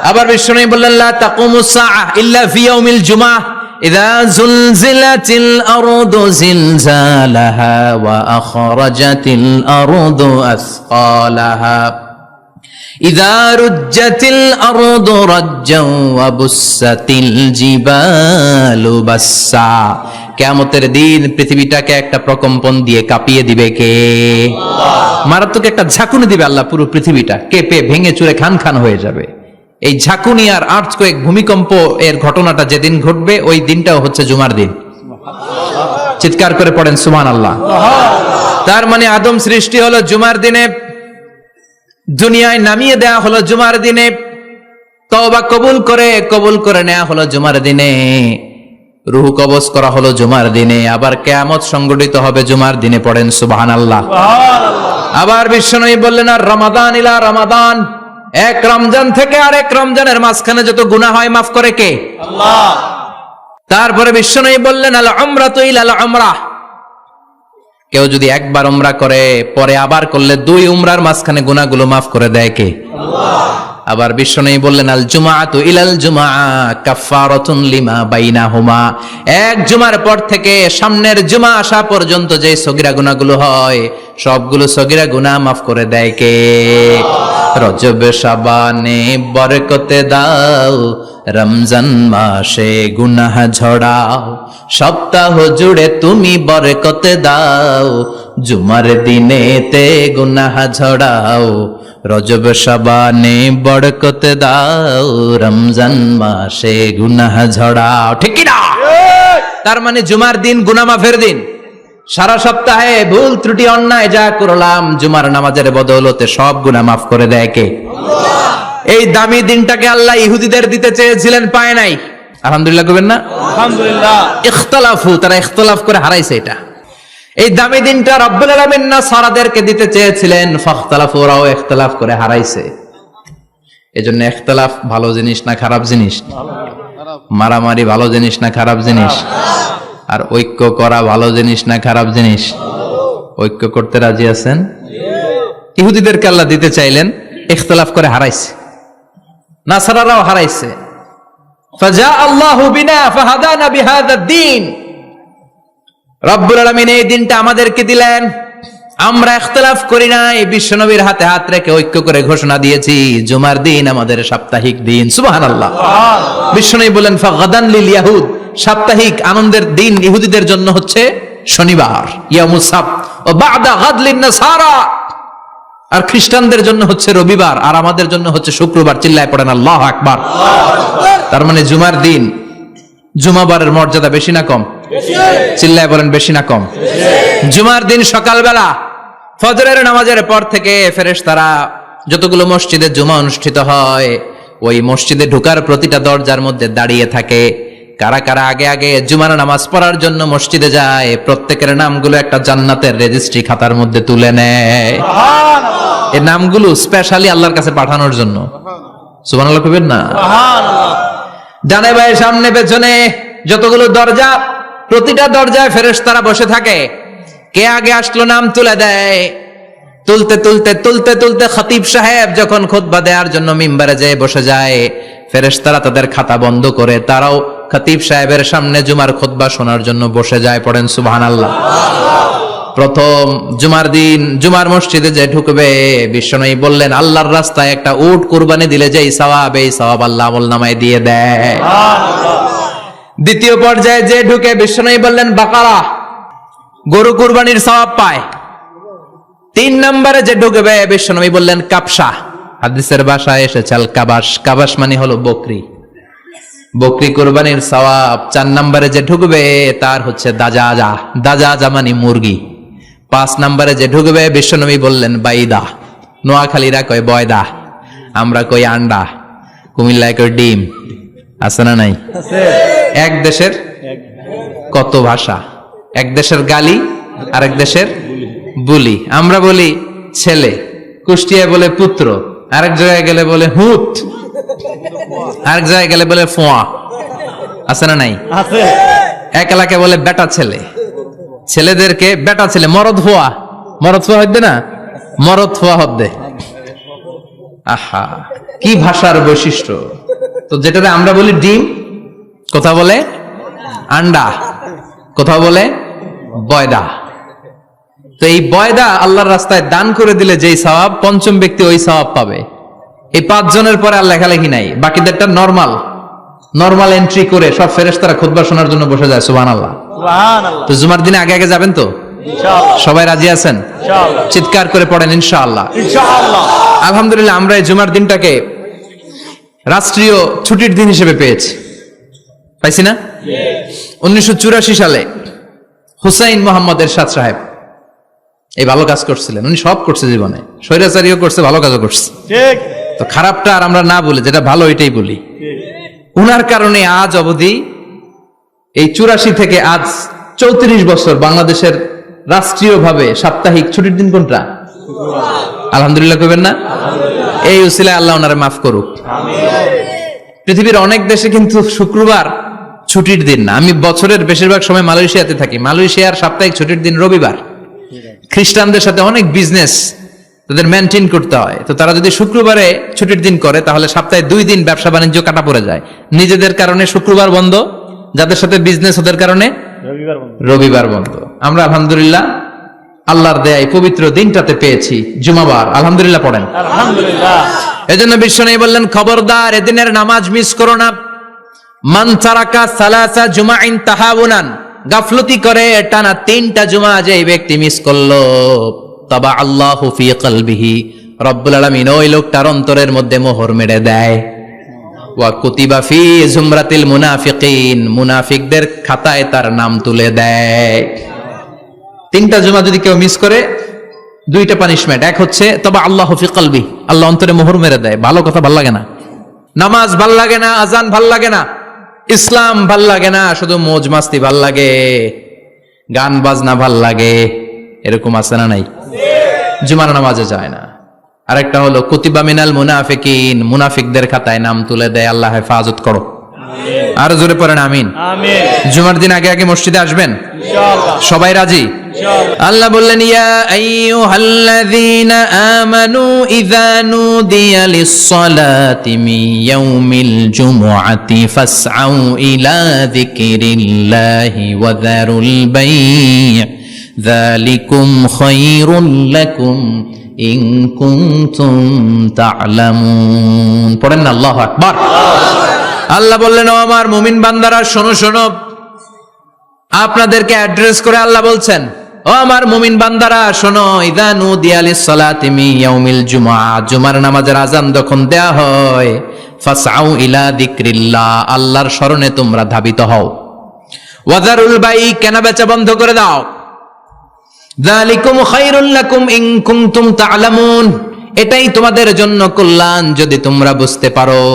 আবার বিশ্বনবী বললেন, লা তাকুমুস সাআহ ইল্লা ফি ইয়াউমিল জুমআহ ইযা যুলজিলাতিল আরদু জিলজালাহা ওয়া আখরাজাতিল আরদু আসকালাহা ইযা রুজ্জাতিল আরদু রাজ্জান ওয়া বুসাতিল জিবালু বাসসা। কিয়ামতের দিন পৃথিবীটাকে একটা প্রকম্পন দিয়ে কাঁপিয়ে দিবে কে? আল্লাহ। মারাত্মক একটা ঝাঁকুনি দিবে আল্লাহ, পুরো পৃথিবীটা কেঁপে ভেঙে চুরে খান খান হয়ে যাবে। এই ঝাঁকুনি আর আর্থকোয়েক, ভূমিকম্প এর ঘটনাটা যেদিন ঘটবে ওই দিনটাও হচ্ছে জুমার দিন। চিৎকার করে পড়েন সুবহানাল্লাহ। তার মানে আদম সৃষ্টি হলো জুমার দিনে, দুনিয়ায় নামিয়ে দেয়া হলো জুমার দিনে, তওবা কবুল করে নেওয়া হলো জুমার দিনে, রূহ কবজ করা হলো জুমার দিনে, আবার কিয়ামত সংগঠিত হবে জুমার দিনে। পড়েন সুবহানাল্লাহ। আবার বিশ্বনবী বললেন, আর রমাদান ইলা রমাদান, এক রমজান থেকে আরেক রমজানের মাঝখানে যত গুনাহ হয় মাফ করে কে? আল্লাহ। তারপরে বিশ্বনবী বললেন আল উমরাতু ইলাল উমরাহ, কেউ যদি একবার উমরা করে পরে আবার করলে 2 উমরার মাঝখানে গুনাহগুলো মাফ করে দেয় কে? আল্লাহ। আবার বিশ্বনবী বললেন আল জুমআতু ইলাল জুমআ কাফফারাতুন লিমা বাইনাহুমা, এক জুমার পর থেকে সামনের জুমা আসা পর্যন্ত যে সগীরা গুনাহগুলো হয় সবগুলো সগীরা গুনাহ মাফ করে দেয় কে? রজব শাবানে বরকতে দাও, রমজান মাসে গুনাহ ঝড়াও, সপ্তাহ জুড়ে তুমি বরকতে দাও, জুমার দিনেতে গুনাহ ঝড়াও, রজব শাবানে বরকতে দাও, রমজান মাসে গুনাহ ঝড়াও। ঠিক কি না? তার মানে জুমার দিন গুনাহ মাফের দিন। সারা সপ্তাহে ভুল ত্রুটি অন্যায় যা করলাম জুমার নামাজের বদৌলতে সব গুনাহ মাফ করে দেয় কে? আল্লাহ। এই দামি দিনটাকে আল্লাহ ইহুদিদের দিতে চেয়েছিলেন, পায় নাই। আলহামদুলিল্লাহ কইবেন না? আলহামদুলিল্লাহ। ইখতিলাফু, তারা ইখতিলাফ করে হারাইছে এটা। এই দামি দিনটা রব্বুল আলামিন নাসারাদেরকে দিতে চেয়েছিলেন, ফাখতালাফু, ওরাও ইখতিলাফ করে হারাইছে। এজন্য ইখতিলাফ ভালো জিনিস না খারাপ জিনিস? মারামারি ভালো জিনিস না খারাপ জিনিস? আর ঐক্য করা ভালো জিনিস না খারাপ জিনিস? ঐক্য করতে রাজি আছেন? ইহুদিদেরকে আল্লাহ দিতে চাইলেন, ইখতিলাফ করে হারাইছে। নাসারারাও হারাইছে। ফাজা আল্লাহু বিনা ফাহাদানা বিহাদা দ্বীন, রব্বুল আলামিন এই দিনটা আমাদেরকে দিলেন, আমরা ইখতিলাফ করি নাই, বিশ্বনবীর হাতে হাত রেখে ঐক্য করে ঘোষণা দিয়েছি জুমার দিন আমাদের সাপ্তাহিক দিন। সুবহানাল্লাহ। বিশ্বনবী বলেন ফাগাদান লিল ইয়াহুদ, সাপ্তাহিক আনন্দের দিন ইহুদিদের জন্য হচ্ছে শনিবার, ইয়ামুস সাbt, ও বাদা গাদ লিন নাসারা, আর খ্রিস্টানদের জন্য হচ্ছে রবিবার, আর আমাদের জন্য হচ্ছে শুক্রবার। চিল্লায় পড়েন আল্লাহু আকবার। তার মানে জুমার দিন, জুমাবারের মর্যাদা বেশি না কম? চিল্লায় বলেন বেশি না কম? জুমার দিন সকালবেলা ফজরের নামাজের পর থেকে ফেরেশতারা যতগুলো মসজিদে জুমা অনুষ্ঠিত হয় ওই মসজিদে ঢোকার প্রতিটা দরজার মধ্যে দাঁড়িয়ে থাকে। কারা কারা আগে আগে জুমার নামাজ পড়ার জন্য মসজিদে যায় প্রত্যেকের নামগুলো একটা জান্নাতের রেজিস্ট্রি খাতার মধ্যে তুলে নেয়। এই নামগুলো স্পেশালি আল্লাহর কাছে পাঠানোর জন্য। সুবহানাল্লাহ কইবেন না? ডানে বায়ে সামনে পেছনে যতগুলো দরজা, প্রতিটা দরজায় ফেরেশতারা বসে থাকে। কে আগে আসলো নাম তুলে দেয়। তুলতে তুলতে তুলতে তুলতে খতিব সাহেব যখন খুতবা দেওয়ার জন্য মিম্বারে যেয়ে বসে যায়, ফেরেশতারা তাদের খাতা বন্ধ করে তারাও খতিব সাহেবের সামনে জুমার খুতবা শোনার জন্য বসে যায়। পড়েন সুবহানাল্লাহ। প্রথম জুমার দিন জুমার মসজিদে যে ঢুকবে, বিশ্বনবী বললেন আল্লাহর রাস্তায় একটা উট কুরবানি দিলে যেই সওয়াব, এই সওয়াব আল্লাহ আমলনামায় দিয়ে দেয়। দ্বিতীয় পর্যায়ে যে ঢুকে, বিশ্বনবী বললেন বাকারা, গরু কুরবানির সওয়াব পায়। 3 নম্বরে যে ঢুকবে, বিশ্বনবী বললেন কাবসা, হাদিসের ভাষায় এসেছে আল কাবাস, কাবাস মানে হলো বকরি, বকরি কুরবানির সওয়াব। 4 নম্বরে যে ঢুকবে তার হচ্ছে দাজাজা, দাজাজা মানে মুরগি। 5 নম্বরে যে ঢুকবে, বিশ্বনবী বললেন বাইদা, নোয়াখালীরা কয় বয়দা, আমরা কই আন্ডা, কুমিল্লায় কই ডিম। আছে না নাই? এক দেশের কত ভাষা, এক দেশের গালি আর এক দেশের বুলি। আমরা বলি ছেলে, কুষ্টিয়ায় বলে পুত্র, আরেক জায়গায় গেলে বলে হুত, আরেক জায়গায় গেলে বলে ফোয়া। আছে না নাই? এক এলাকায় বলে বেটা ছেলে, ছেলেদেরকে বেটা ছেলে, মরদ ফোয়া, মরদ ফোয়া হইতে না, মরদ ফোয়া হদ্দে। আহা, কি ভাষার বৈশিষ্ট্য। তো যেটাতে আমরা বলি ডিম, কোথাও বলে আন্ডা, কোথাও বলে বয়দা। তো এই বয়দা আল্লাহর রাস্তায় দান করে দিলে যেই সওয়াব, পঞ্চম ব্যক্তি ওই সওয়াব পাবে। এই 5 জনের পরে আর লেখালেখি নাই, বাকিদেরটা নরমাল এন্ট্রি করে সব ফেরেশতারা খুতবা শোনার জন্য বসে যায়। সুবহানাল্লাহ। তো জুমার দিনে আগে আগে যাবেন তো? সবাই রাজি আছেন? চিৎকার করে পড়েন ইনশাআল্লাহ। আলহামদুলিল্লাহ, আমরা এই জুমার দিনটাকে রাষ্ট্রীয় ছুটির দিন হিসেবে পেয়েছি, পাইছি না? 1984 সালে হুসাইন মোহাম্মদ এরশাদ সাহেব এই ভালো কাজ করছিলেন। উনি সব করছে জীবনে, স্বৈরাচারীও করছে, ভালো কাজও করছে। তো খারাপটা আর আমরা না বলি, যেটা ভালো এটাই বলি। উনার কারণে আজ অবধি এই 84 থেকে আজ 34 বছর বাংলাদেশের রাষ্ট্রীয়ভাবে সাপ্তাহিক ছুটির দিন কোনটা? আলহামদুলিল্লাহ কইবেন না? এই উসিলায় আল্লাহ ওনারে মাফ করুক। পৃথিবীর অনেক দেশে কিন্তু শুক্রবার ছুটির দিন না। আমি বছরের বেশিরভাগ সময় মালয়েশিয়াতে থাকি। মালয়েশিয়ার সাপ্তাহিক ছুটির দিন রবিবার। খ্রিস্টানদের সাথে অনেক বিজনেস তাদের মেনটেন করতে হয়, তো তারা যদি শুক্রবারে ছুটির দিন করে তাহলে সপ্তাহে 2 দিন ব্যবসা বাণিজ্য কাটা পড়ে যায়। নিজেদের কারণে শুক্রবার বন্ধ, যাদের সাথে বিজনেস ওদের কারণে রবিবার বন্ধ। আমরা আলহামদুলিল্লাহ আল্লাহর দেয়ায় পবিত্র দিনটাতে পেয়েছি জুমাবার। আলহামদুলিল্লাহ পড়েন আলহামদুলিল্লাহ। এজন্য বিশ্বনবী বললেন, খবরদার এদিনের নামাজ মিস করো না। মান তারাকা সালাসা জুমাইন তাহাউনান, গাফলতি করে টানা 3টা জুমা যে ব্যক্তি মিস করলো, তাবা আল্লাহু ফি কলবিহি, রব্বুল আলামিন ওই লোকটার অন্তরের মধ্যে মোহর মেরে দেয়। ওয়া কুতিবা ফি জুমরাতিল মুনাফিকিন, মুনাফিকদের খাতায় তার নাম তুলে দেয়। 3টা জুমা যদি কেউ মিস করে 2টা পানিশমেন্ট। এক হচ্ছে তবে আল্লাহ ফি কলবি, আল্লাহ অন্তরে মোহর মেরে দেয়। ভালো কথা ভাল লাগে না, নামাজ ভাল লাগে না, আজান ভাল লাগে না, ইসলাম ভাল লাগে না, শুধু মৌজ মাস্তি ভাল লাগে, গান বাজনা ভাল লাগে, এরকম আছে না নাই? জুমার নামাজে যায় না। আরেকটা হলো কুতিবা মিনাল মুনাফিকিন, মুনাফিকদের খাতায় নাম তুলে দেয়। আল্লাহ হেফাজত করো। আর জোরে পড়েন আমিন। আমিন। জুমার দিন আগে আগে মসজিদে আসবেন ইনশাআল্লাহ। সবাই রাজি? ইনশাআল্লাহ। আল্লাহ বললেন, ইয়া আইয়ুহাল্লাযীনা আমানু ইযা নুদিয়া লিস-সালাতি মিন ইয়াউমিল জুমুআতি ফাসআউ ইলা যিকরিল্লাহি ওয়া যারুল বাই', যালিকুম খায়রুল লাকুম ইন কুনতুম তা'লামুন। পড়েন না আল্লাহু আকবার। আল্লাহ বললেন, ও আমার মুমিন বান্দারা শোনো শোনো। আপনাদেরকে অ্যাড্রেস করে আল্লাহ বলছেন, ও আমার মুমিন বান্দারা শোনো, ইযা নুদিয়া লিস-সালাতি মিন ইয়াউমিল জুমআ, জুমার নামাজের আযান যখন দেয়া হয়, ফাসআউ ইলা যিকরিল্লাহ, আল্লাহর স্মরণে তোমরা ধাবিত হও। ওয়া যারুল বাই', কেনাবেচা বন্ধ করে দাও। যালিকুম খায়রুল লাকুম ইন কুনতুম তা'লামুন, এটাই তোমাদের জন্য কল্যাণ যদি তোমরা বুঝতে পারো।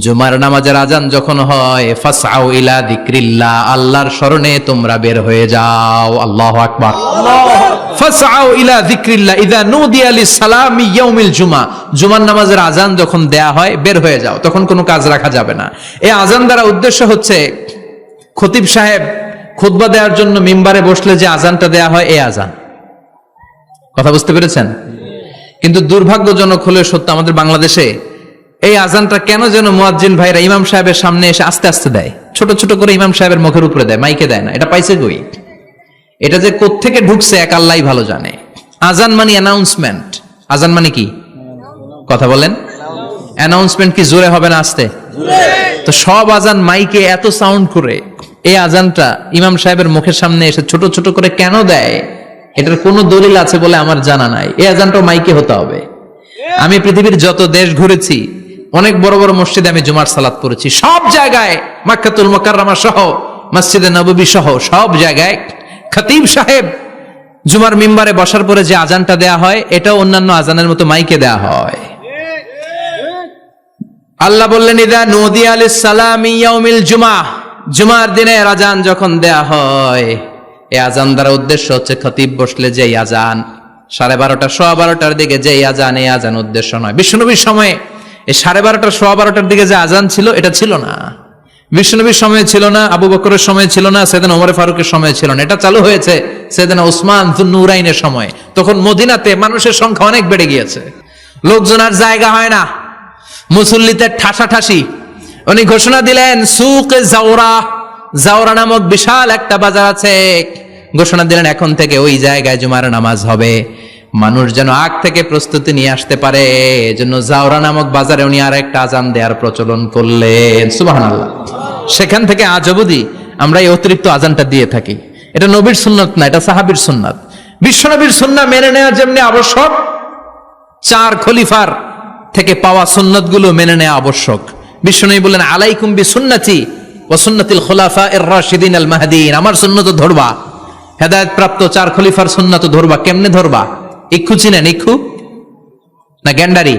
জুমার নামাজের আজান যখন হয়, ফাসআউ ইলা যিকরিল্লাহ, আল্লাহর স্মরণে তোমরা বের হয়ে যাও। আল্লাহু আকবার। ফাসআউ ইলা যিকরিল্লাহ ইযা নুদিয়া লিস-সালামি ইয়াউমিল জুমআ, জুমার নামাজের আজান যখন দেয়া হয় বের হয়ে যাও, তখন কোনো কাজ রাখা যাবে না। এই আজান দ্বারা উদ্দেশ্য হচ্ছে খতিব সাহেব খুতবা দেওয়ার জন্য মিম্বারে বসলে যে আজানটা দেয়া হয়, এই আজান। কথা বুঝতে পেরেছেন? কিন্তু দুর্ভাগ্যজনক হলে সত্য, আমাদের বাংলাদেশে এই আজানটা কেন যেন মুয়াজ্জিন ভাইরা ইমাম সাহেবের সামনে এসে আস্তে আস্তে দেয়, ছোট ছোট করে ইমাম সাহেবের মুখের উপরে দেয়, মাইকে দেয় না। এটা পাইছে কই? এটা যে কোত্থেকে ঢুকছে এক আল্লাহই ভালো জানে। আজান মানে অ্যানাউন্সমেন্ট। আজান মানে কি? কথা বলেন। অ্যানাউন্সমেন্ট কি জোরে হবে না আস্তে? তো সব আজান মাইকে এত সাউন্ড করে, এই আজানটা ইমাম সাহেবের মুখের সামনে এসে ছোট ছোট করে কেন দেয়? এটার কোনো দলিল আছে বলে আমার জানা নাই। এই আজানটা মাইকে হতে হবে। আমি পৃথিবীর যত দেশ ঘুরেছি, অনেক বড় বড় মসজিদে আমি জুমার সালাত পড়েছি, সব জায়গায় মক্কাতুল মুকাররমা সহ মসজিদে নববী সহ সব জায়গায় খতিব সাহেব জুমার মিম্বারে বসার পরে যে আজানটা দেয়া হয়, এটা অন্যান্য আজানের মতো মাইকে দেয়া হয়। আল্লাহ বললেন, ইযা নুদিয়া লিস-সালামি ইয়াউমিল জুমআ, জুমার দিনের আজান যখন দেয়া হয়, এই আজান দ্বারা উদ্দেশ্য হচ্ছে খতিব বসলে যে আজান 12:30 12:15 দিকে যে আজান, এই আজান উদ্দেশ্য নয়। বিশ্বনবীর সময়ে এই 12:30 12:15 দিকে যে আজান ছিল, এটা ছিল না। বিশ্বনবীর সময় ছিল না, আবু বকরের সময় ছিল না, সাইয়েদনা ওমর ফারুকের সময় ছিল না। এটা চালু হয়েছে সাইয়েদনা উসমান যুন্নুরাইনের সময়। তখন মদিনাতে মানুষের সংখ্যা অনেক বেড়ে গিয়েছে, লোকজন আর জায়গা হয় না, মুসল্লিতে ঠাসাঠাসি। উনি ঘোষণা দিলেন, সুকে জাওরা, জাওরা নামক বিশাল একটা বাজার আছে, ঘোষণা দিলেন এখন থেকে ওই জায়গায় জুমার নামাজ হবে। মানুষ যেন আগ থেকে প্রস্তুতি নিয়ে আসতে পারে, এজন্য জাওরা নামক বাজারে উনি আর একটা আজান দেওয়ার প্রচলন করলেন। সুবহানাল্লাহ। সেখান থেকে আজ অবধি আমরা এই অতিরিক্ত আজানটা দিয়ে থাকি। এটা নবীর সুন্নাত না, এটা সাহাবীর সুন্নাত। বিশ্বনবীর সুন্নাহ মেনে নেওয়া যেমনি আবশ্যক, 4 খলিফার থেকে পাওয়া সুন্নাতগুলো মেনে নেওয়া আবশ্যক। বিশ্বনবী বললেন, আলাইকুম বিসুন্নতি ওয়া সুন্নাতিল খুলাফায়ে রাশিদিন আল মাহদিন, আমার সুন্নাত ধরবা। হেদায়েত প্রাপ্ত 4 খলিফার সুন্নাত ধরবা। কেমনে ধরবা? ইক্ষু চিনেন? ইক্ষু না গ্যান্ডারি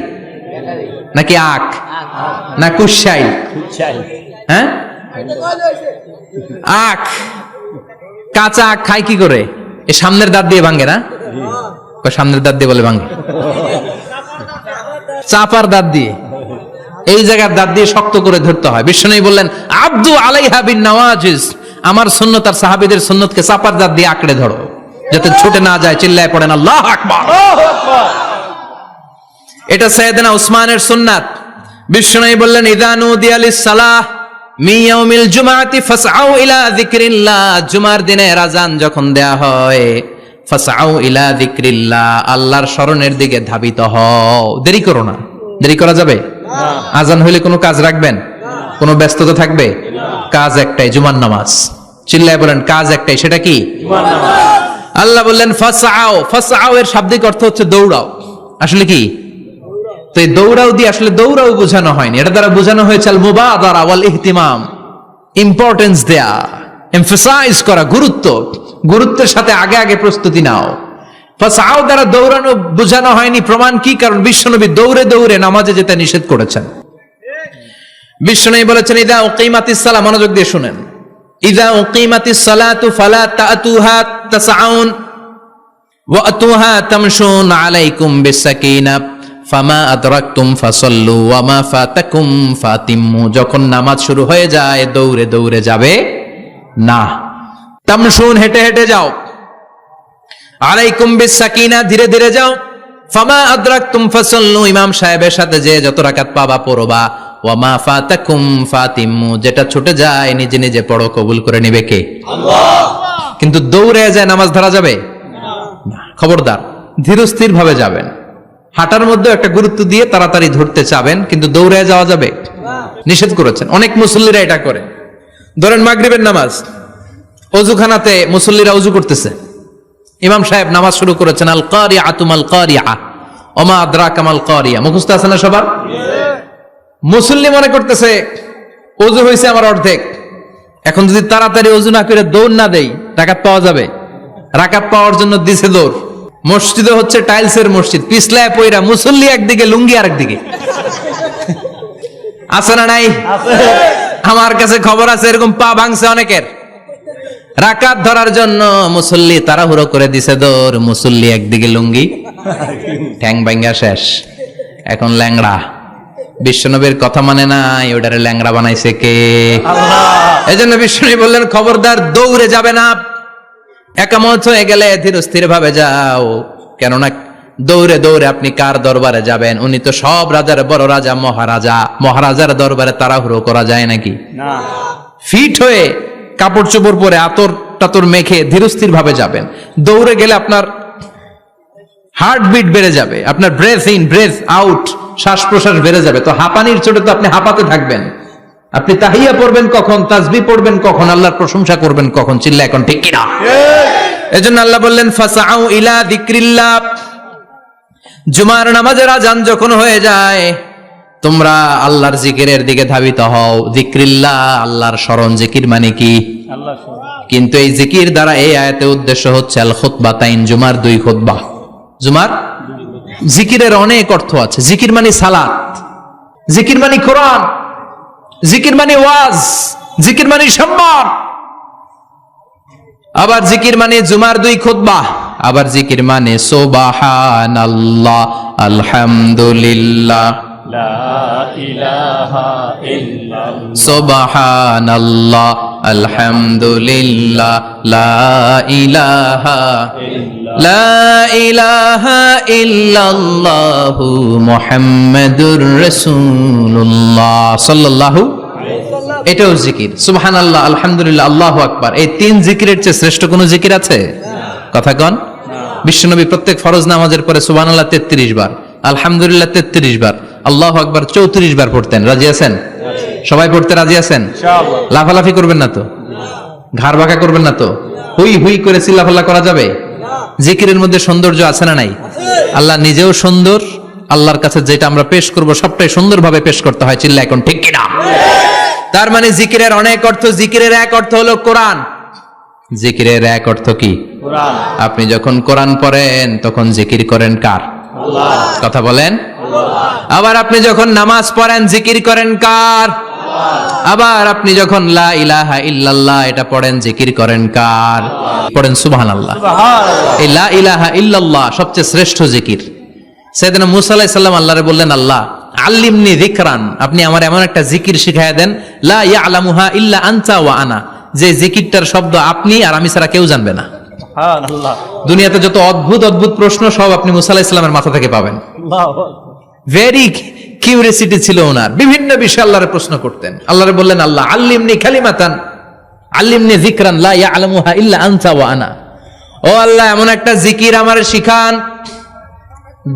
নাকি আখ না কুশাই? হ্যাঁ, আখ। কাঁচা আখ খায় কি করে? এই সামনের দাঁত দিয়ে ভাঙে না? সামনের দাঁত দিয়ে বলে ভাঙে, চাপার দাঁত দিয়ে, এই জায়গার দাঁত দিয়ে শক্ত করে ধরতে হয়। বিশ্বনবী বললেন আব্দু আলাইহা বিন নওয়াজিজ, আমার সুন্নত আর সাহাবীদের সুন্নতকে চাপার দাঁত দিয়ে আঁকড়ে ধরো, যাতে ছুটে না যায়। চিল্লায় পড়েন আল্লাহু আকবার। এটা সাইয়েদনা উসমানের সুন্নাত। বিশ্বনবী বললেন ইযা নুদিয়া লিস-সালাহ মিন ইয়াউমিল জুমআতি ফাসআউ ইলা যিকরিল্লাহ, জুমার দিনে আযান যখন দেয়া হয়, ফাসআউ ইলা যিকরিল্লাহ, আল্লাহর স্মরণের দিকে ধাবিত হও। দেরি করো না। দেরি করা যাবে? আযান হইলে কোনো কাজ রাখবেন? কোনো ব্যস্ততা থাকবে? কাজ একটাই, জুমার নামাজ। চিল্লায় বলেন কাজ একটাই, সেটা কি? জুমার নামাজ। আল্লাহ বললেন ফাসআউ, ফাসআউ এর শাব্দিক অর্থ হচ্ছে দৌড়াও। আসলে কি? তো এই দৌড়াও দিয়ে আসলে দৌড়াও বোঝানো হয়নি, এটা দ্বারা বোঝানো হয়েছে আল মুবাদারা ওয়াল ইহতিমাম, ইম্পর্টেন্স দেয়া, এমফাসাইজ করা, গুরুত্বের সাথে আগে আগে প্রস্তুতি নাও। ফাসআউ দ্বারা দৌড়ানো বোঝানো হয়নি। প্রমাণ কি? কারণ বিশ্বনবী দৌড়ে দৌড়ে নামাজে যেতে নিষেধ করেছেন। বিশ্বনবী বলেছেন ইযা উকিমাতিস সালাহ, মনোযোগ দিয়ে শুনেন, ইযা উকিমাতিস সালাতু ফালা তাতুহা তাসআউন ওয়া আতুহা তামশুন আলাইকুম বিসাকিনা ফামা আদরাকতুম ফাসাল্লু ওয়া মা ফাতাকুম ফাতিম্মু। যখন নামাজ শুরু হয়ে যায় দৌড়ে দৌড়ে যাবে না, তামশুন হেঁটে হেঁটে যাও, আলাইকুম বিসাকিনা ধীরে ধীরে যাও, ফামা আদরাকতুম ফাসাল্লু ইমাম সাহেবের সাথে যে যত রাকাত পাবা পড়বা, ওয়া মা ফাতাকুম ফাতিম্মু যেটা ছুটে যায় নিজে নিজে পড়ো, কবুল করে নেবে কে? আল্লাহ। কিন্তু দৌড়ে যায় নামাজ ধরা যাবে না। খবরদার, ধীরস্থির ভাবে যাবেন। হাঁটার মধ্যে একটা গুরুত্ব দিয়ে তাড়াতাড়ি ধরতে চাবেন, কিন্তু দৌড়ে যাওয়া যাবে নিষেধ করেছেন। অনেক মুসল্লিরা এটা করে। ধরেন মাগরিবের নামাজ, ওযুখানাতে মুসল্লিরা ওযু করতেছে, ইমাম সাহেব নামাজ শুরু করেছেন আল কারিআতু মাল কারিআ ওমা আদরাকা মাল কারিআ, মুখস্থ আছে না সবার? মুসল্লি মনে করতেছে ওযু হয়েছে আমার অর্ধেক, এখন যদি তাড়াতাড়ি ওযু না করে দৌড় না দেই রাকাত পাওয়া যাবে? রাকাত পাওয়ার জন্য দিছে দৌড়। মসজিদে হচ্ছে টাইলসের মসজিদ, পিছলায় পয়রা মুসল্লি একদিকে, লুঙ্গি আরেকদিকে। আছে না নাই? আমার কাছে খবর আছে এরকম পা ভাঙছে অনেকের। রাকাত ধরার জন্য মুসল্লি তাড়াহুড়ো করে দিছে দৌড়, মুসল্লি একদিকে লুঙ্গি, ঠ্যাং ভাঙ্গা শেষ, এখন ল্যাংড়া। বিশ্বনবীর কথা মানে নাই, ওটারে ল্যাংড়া বানাইছে কে? আল্লাহ। এজন্য বিশ্বনবী বললেন খবরদার দৌড়ে যাবে না, একামত হয়ে গেলে ধীরস্থির ভাবে যাও। কেননা দৌড়ে দৌড়ে আপনি কার দরবারে যাবেন? উনি তো সব রাজার বড় রাজা, মহারাজা। মহারাজার দরবারে তাড়াহুড়ো করা যায় নাকি? না। ফিট হয়ে কাপড় চোপড় পরে আতর টাতর মেখে ধীরস্থির ভাবে যাবেন। দৌড়ে গেলে আপনার হার্টবিট বেড়ে যাবে, আপনার ব্রেথ ইন ব্রেথ আউট, শ্বাস প্রশ্বাস বেড়ে যাবে। তো হাঁপানির চোটে তো আপনি হাঁপাতে থাকবেন। আপনি তাহিয়া পড়বেন কখন, তাসবিহ পড়বেন কখন, আল্লাহর প্রশংসা করবেন কখন? চিল্লা এখন ঠিক কিনা? এজন্য আল্লাহ বললেন ফাসআউ ইলা যিকরিল্লাহ, জুমার নামাজের আযান যখন হয়ে যায় তোমরা আল্লাহর জিকিরের দিকে ধাবিত হও। যিকরিল্লাহ আল্লাহর স্মরণ, জিকির মানে কি? আল্লাহ। কিন্তু এই জিকির দ্বারা এই আয়াতে উদ্দেশ্য হচ্ছে আল খুতবাতাইন, জুমার দুই খুতবা। জুমার জিকিরের অনেক অর্থ আছে। জিকির মানে সালাত, জিকির মানে কোরআন, জিকির মানে ওয়াজ, জিকির মানে সম্মান। আবার জিকির মানে জুমার দুই খুতবা, আবার জিকির মানে সুবহানাল্লাহ, আলহামদুলিল্লাহ, লা ইলাহা ইল্লাল্লাহ, সুবহানাল্লাহ, আলহামদুলিল্লাহ, লা ইলাহা লা ইলাহা ইল্লাল্লাহু মুহাম্মাদুর রাসূলুল্লাহ সাল্লাল্লাহু। এটাও জিকির। সুবহানাল্লাহ, আলহামদুলিল্লাহ, আল্লাহু আকবার, এই তিন জিকিরের চেয়ে শ্রেষ্ঠ কোন জিকির আছে? কথা কন। বিশ্বনবী প্রত্যেক ফরজ নামাজের পরে সুবহানাল্লাহ 33 বার, আলহামদুলিল্লাহ 33 বার, আল্লাহু আকবার 34 বার পড়তেন। রাজি আছেন? সবাই পড়তে রাজি আছেন? ইনশাআল্লাহ। লাফালাফি করবেন না তো? ঘাড় বাঁকা করবেন না তো? হুই হুই করে চিল্লাফাল্লা করা যাবে? জিকিরের মধ্যে সৌন্দর্য আছে না নাই? আল্লাহ নিজেও সুন্দর, আল্লাহর কাছে যেটা আমরা পেশ করব সবটাই সুন্দরভাবে পেশ করতে হয়। চিল্লা এখন ঠিক কিনা? তার মানে জিকিরের অনেক অর্থ। জিকিরের এক অর্থ হলো কোরআন। জিকিরের এক অর্থ কি? কোরআন। আপনি যখন কোরআন পড়েন তখন জিকির করেন কার? আল্লাহ। কথা বলেন। আল্লাহ। আবার আপনি যখন নামাজ পড়েন জিকির করেন কার? আবার আপনি যখন লা ইলাহা ইল্লাল্লাহ এটা পড়েন, জিকির করেন কার? পড়েন সুবহানাল্লাহ। এই লা ইলাহা ইল্লাল্লাহ সবচেয়ে শ্রেষ্ঠ জিকির। সাইয়েদনা মুসা আলাইহিস সালাম আল্লাহরে বললেন, আল্লাহ আল্লিমনি যিকরান, আপনি আমার এমন একটা জিকির শিখায়া দেন, লা ইয়ালামুহা ইল্লা আনতা ওয়া আনা, যে জিকিরটার শব্দ আপনি আর আমি ছাড়া কেউ জানবে না। সুবহানাল্লাহ। দুনিয়াতে যত অদ্ভুত অদ্ভুত প্রশ্ন সব আপনি মুসা আলাইহিস সালামের মাথা থেকে পাবেন। ভেরি কিউরিয়াসিটি ছিল ওনার, বিভিন্ন বিষয়ে আল্লাহরে প্রশ্ন করতেন। আল্লাহরে বললেন, আল্লাহ আল্লিমনি কালিমাতান আল্লিমনি যিকরান লা ইয়ালামুহা ইল্লা আনতা ওয়া আনা, ও আল্লাহ এমন একটা জিকির আমারে শিখান,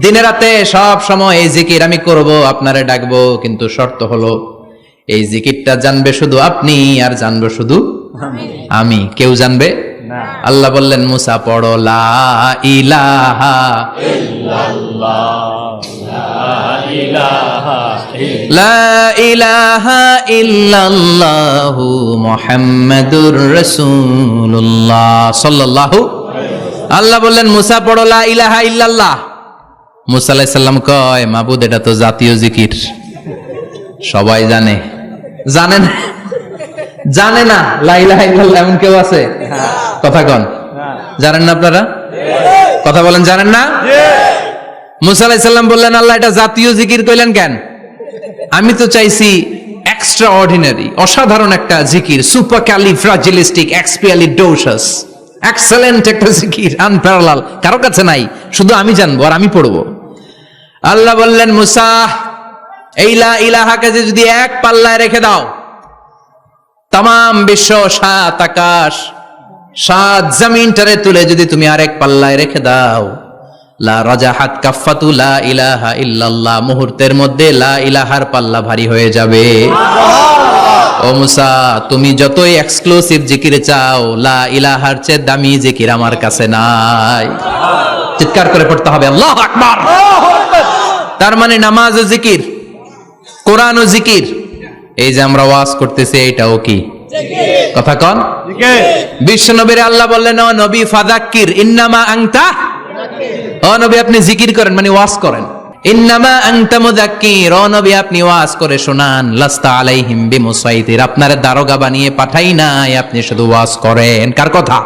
দিনে রাতে সব সময় এই জিকির আমি করব, আপনারে ডাকবো, কিন্তু শর্ত হলো এই জিকিরটা জানবে শুধু আপনি আর জানবো শুধু আমি, কেউ জানবে না। আল্লাহ বললেন, মুসা পড়ো লা ইলাহা লা ইলাহা ইল্লাল্লাহু মুহাম্মাদুর রাসূলুল্লাহ সাল্লাল্লাহু। আল্লাহ বললেন, মুসা পড়ো লা ইলাহা ইল্লাল্লাহ। মুসা আলাইহিস সালাম কয়, মাবুদ এটা তো জাতীয় জিকির, সবাই জানে। জানেন জানে না লা ইলাহা ইল্লাল্লাহ এমন কেউ আছে? কথা কন, জানেন না আপনারা? কথা বলেন, জানেন না? মুসা আলাইহিস সালাম বললেন, আল্লাহ এটা জাতীয় জিকির কইলেন কেন? আমি তো চাইছি এক্সট্রা অর্ডিনারি, অসাধারণ একটা জিকির, সুপারক্যালিফ্রাজিলিস্টিক এক্সপিয়ালিডোসাস, এক্সেলেন্ট একটা জিকির, আনপ্যারালাল, কারো কাছে নাই, শুধু আমি জানবো আর আমি পড়বো। আল্লাহ বললেন, মুসা এই লা ইলাহাকে যদি এক পাল্লায় রেখে দাও, তামাম বিশ্ব, সাত আকাশ, সাত জমিনটারে তুলে যদি তুমি আরেক পাল্লায় রেখে দাও, লা রাজাহাত কাফাতু লা ইলাহা ইল্লাল্লাহ, মুহূর্তের মধ্যে লা ইলাহার পাল্লা ভারী হয়ে যাবে। ও মুসা, তুমি যতই এক্সক্লুসিভ জিকির চাও, লা ইলাহার চেয়ে দামি জিকির আমার কাছে নাই। চিৎকার করে পড়তে হবে আল্লাহু আকবার। তার মানে নামাজ ও জিকির, কোরআন ও জিকির, এই যে আমরা ওয়াজ করতেছি এটাও কি কথা কন? বিশ্ব নবীর আল্লাহ বললেন, ও নবী ফাযাক্কির ইন্নামা আনতা, ও নবী আপনি জিকির করেন মানে ওয়াজ করেন। ইন্নামা আনতা মুযাক্কির, ও নবী আপনি ওয়াজ করে শোনান। লাস্তা আলাইহিম বিমুসাইতির, আপনার দারোগা বানিয়ে পাঠাই নাই, আপনি শুধু ওয়াজ করেন। কার কথা?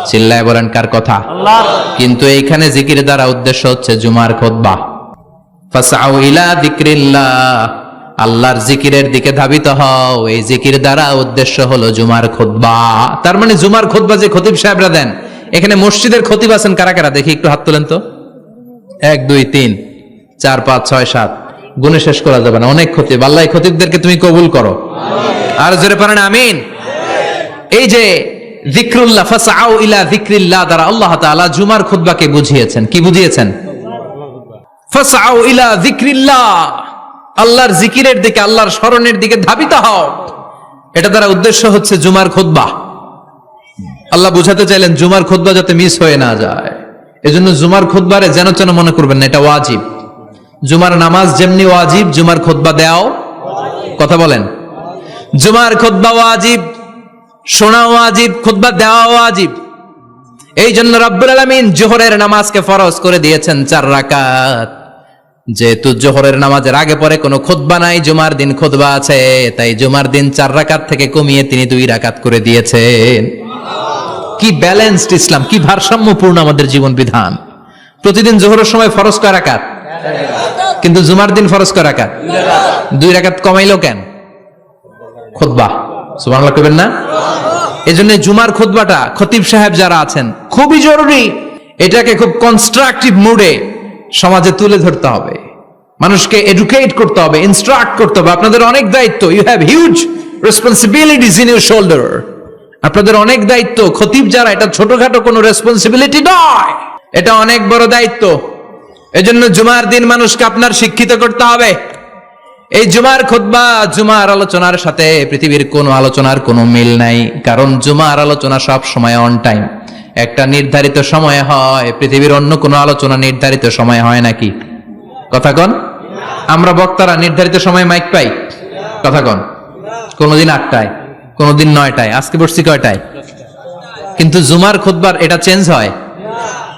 চিল্লায় বলেন কার কথা? কিন্তু এইখানে জিকির দ্বারা উদ্দেশ্য হচ্ছে জুমার খুতবা। ফাসআউ ইলা যিকরিল্লাহ, আল্লাহর জিকিরের দিকে ধাবিত হও, এই জিকির দ্বারা উদ্দেশ্য হলো জুমার খুতবা। তার মানে জুমার খুতবা যে খতিব সাহেবরা দেন, এখানে মসজিদের খতিব আছেন কারা কারা? দেখি একটু হাত তোলেন তো। 1 2 3 4 5 6 7, গুণে শেষ করা যাবে না, অনেক খতিব। আল্লাহ এই খতিবদেরকে তুমি কবুল করো, আর জোরে পড়েন আমিন। এই যে যিকরুল্লাহ, ফাসআউ ইলা যিকরিল্লাহ দ্বারা আল্লাহ তাআলা জুমার খুতবাকে বুঝিয়েছেন। কি বুঝিয়েছেন? ফাসআউ ইলা যিকরিল্লাহ, আল্লাহর জিকিরের দিকে, আল্লাহর স্মরণের দিকে ধাবিত হও। এটা দ্বারা উদ্দেশ্য হচ্ছে জুমার খুতবা। আল্লাহ বুঝাতে চাইলেন জুমার খুতবা যাতে মিস হয়ে না যায়, এজন্য জুমার খুতবারে যেন তেন মনে করবেন না, এটা ওয়াজিব। জুমার নামাজ যেমনি ওয়াজিব, জুমার খুতবা দেওয়াও, কথা বলেন, জুমার খুতবা ওয়াজিব, শোনা ওয়াজিব, খুতবা দেওয়া ওয়াজিব। এই জন্য রব্বুল আলামিন জোহরের নামাজকে ফরজ করে দিয়েছেন 4 রাকাত। যেহেতু জোহরের নামাজের আগে পরে কোনো খুতবা নাই, জুমার দিন খুতবা আছে, তাই জুমার দিন 4 রাকাত থেকে কমিয়ে তিনি 2 রাকাত করে দিয়েছেন। কি ব্যালেন্সড ইসলাম, কি ভারসাম্যপূর্ণ আমাদের জীবন বিধান। প্রতিদিন জোহরের সময় ফরজ কয় রাকাত, কিন্তু জুমার দিন ফরজ কয় রাকাত? 2 রাকাত কমাইলো কেন? খুতবা। সুবহানাল্লাহ কইবেন না? এজন্য জুমার খুতবাটা খতিব সাহেব যারা আছেন খুবই জরুরি। এটাকে খুব কনস্ট্রাকটিভ মুডে সমাজে তুলে ধরতে হবে, মানুষকে এডুকেট করতে হবে, ইনস্ট্রাক্ট করতে হবে। আপনাদের অনেক দায়িত্ব, you have huge responsibilities in your shoulder. আপনাদের অনেক দায়িত্ব। খতিব যারা, এটা ছোটখাটো কোনো রেসপন্সিবিলিটি নয়, এটা অনেক বড় দায়িত্ব। এজন্য জুমার দিন মানুষকে আপনার শিক্ষিত করতে হবে। এই জুমার খুতবা, জুমার আলোচনার সাথে পৃথিবীর কোন আলোচনার কোনো মিল নাই, কারণ জুমার আলোচনা সব সময় অন টাইম, একটা নির্ধারিত সময় হয়। পৃথিবীর অন্য কোনো আলোচনা নির্ধারিত সময় হয় নাকি? কথা কন। আমরা বক্তারা নির্ধারিত সময় মাইক পাই, কথা কন। কোনদিন 8টায়, কোনদিন 9টায়, আজকে বসছি কয়টায়? কিন্তু জুমার খুতবার এটা চেঞ্জ হয়।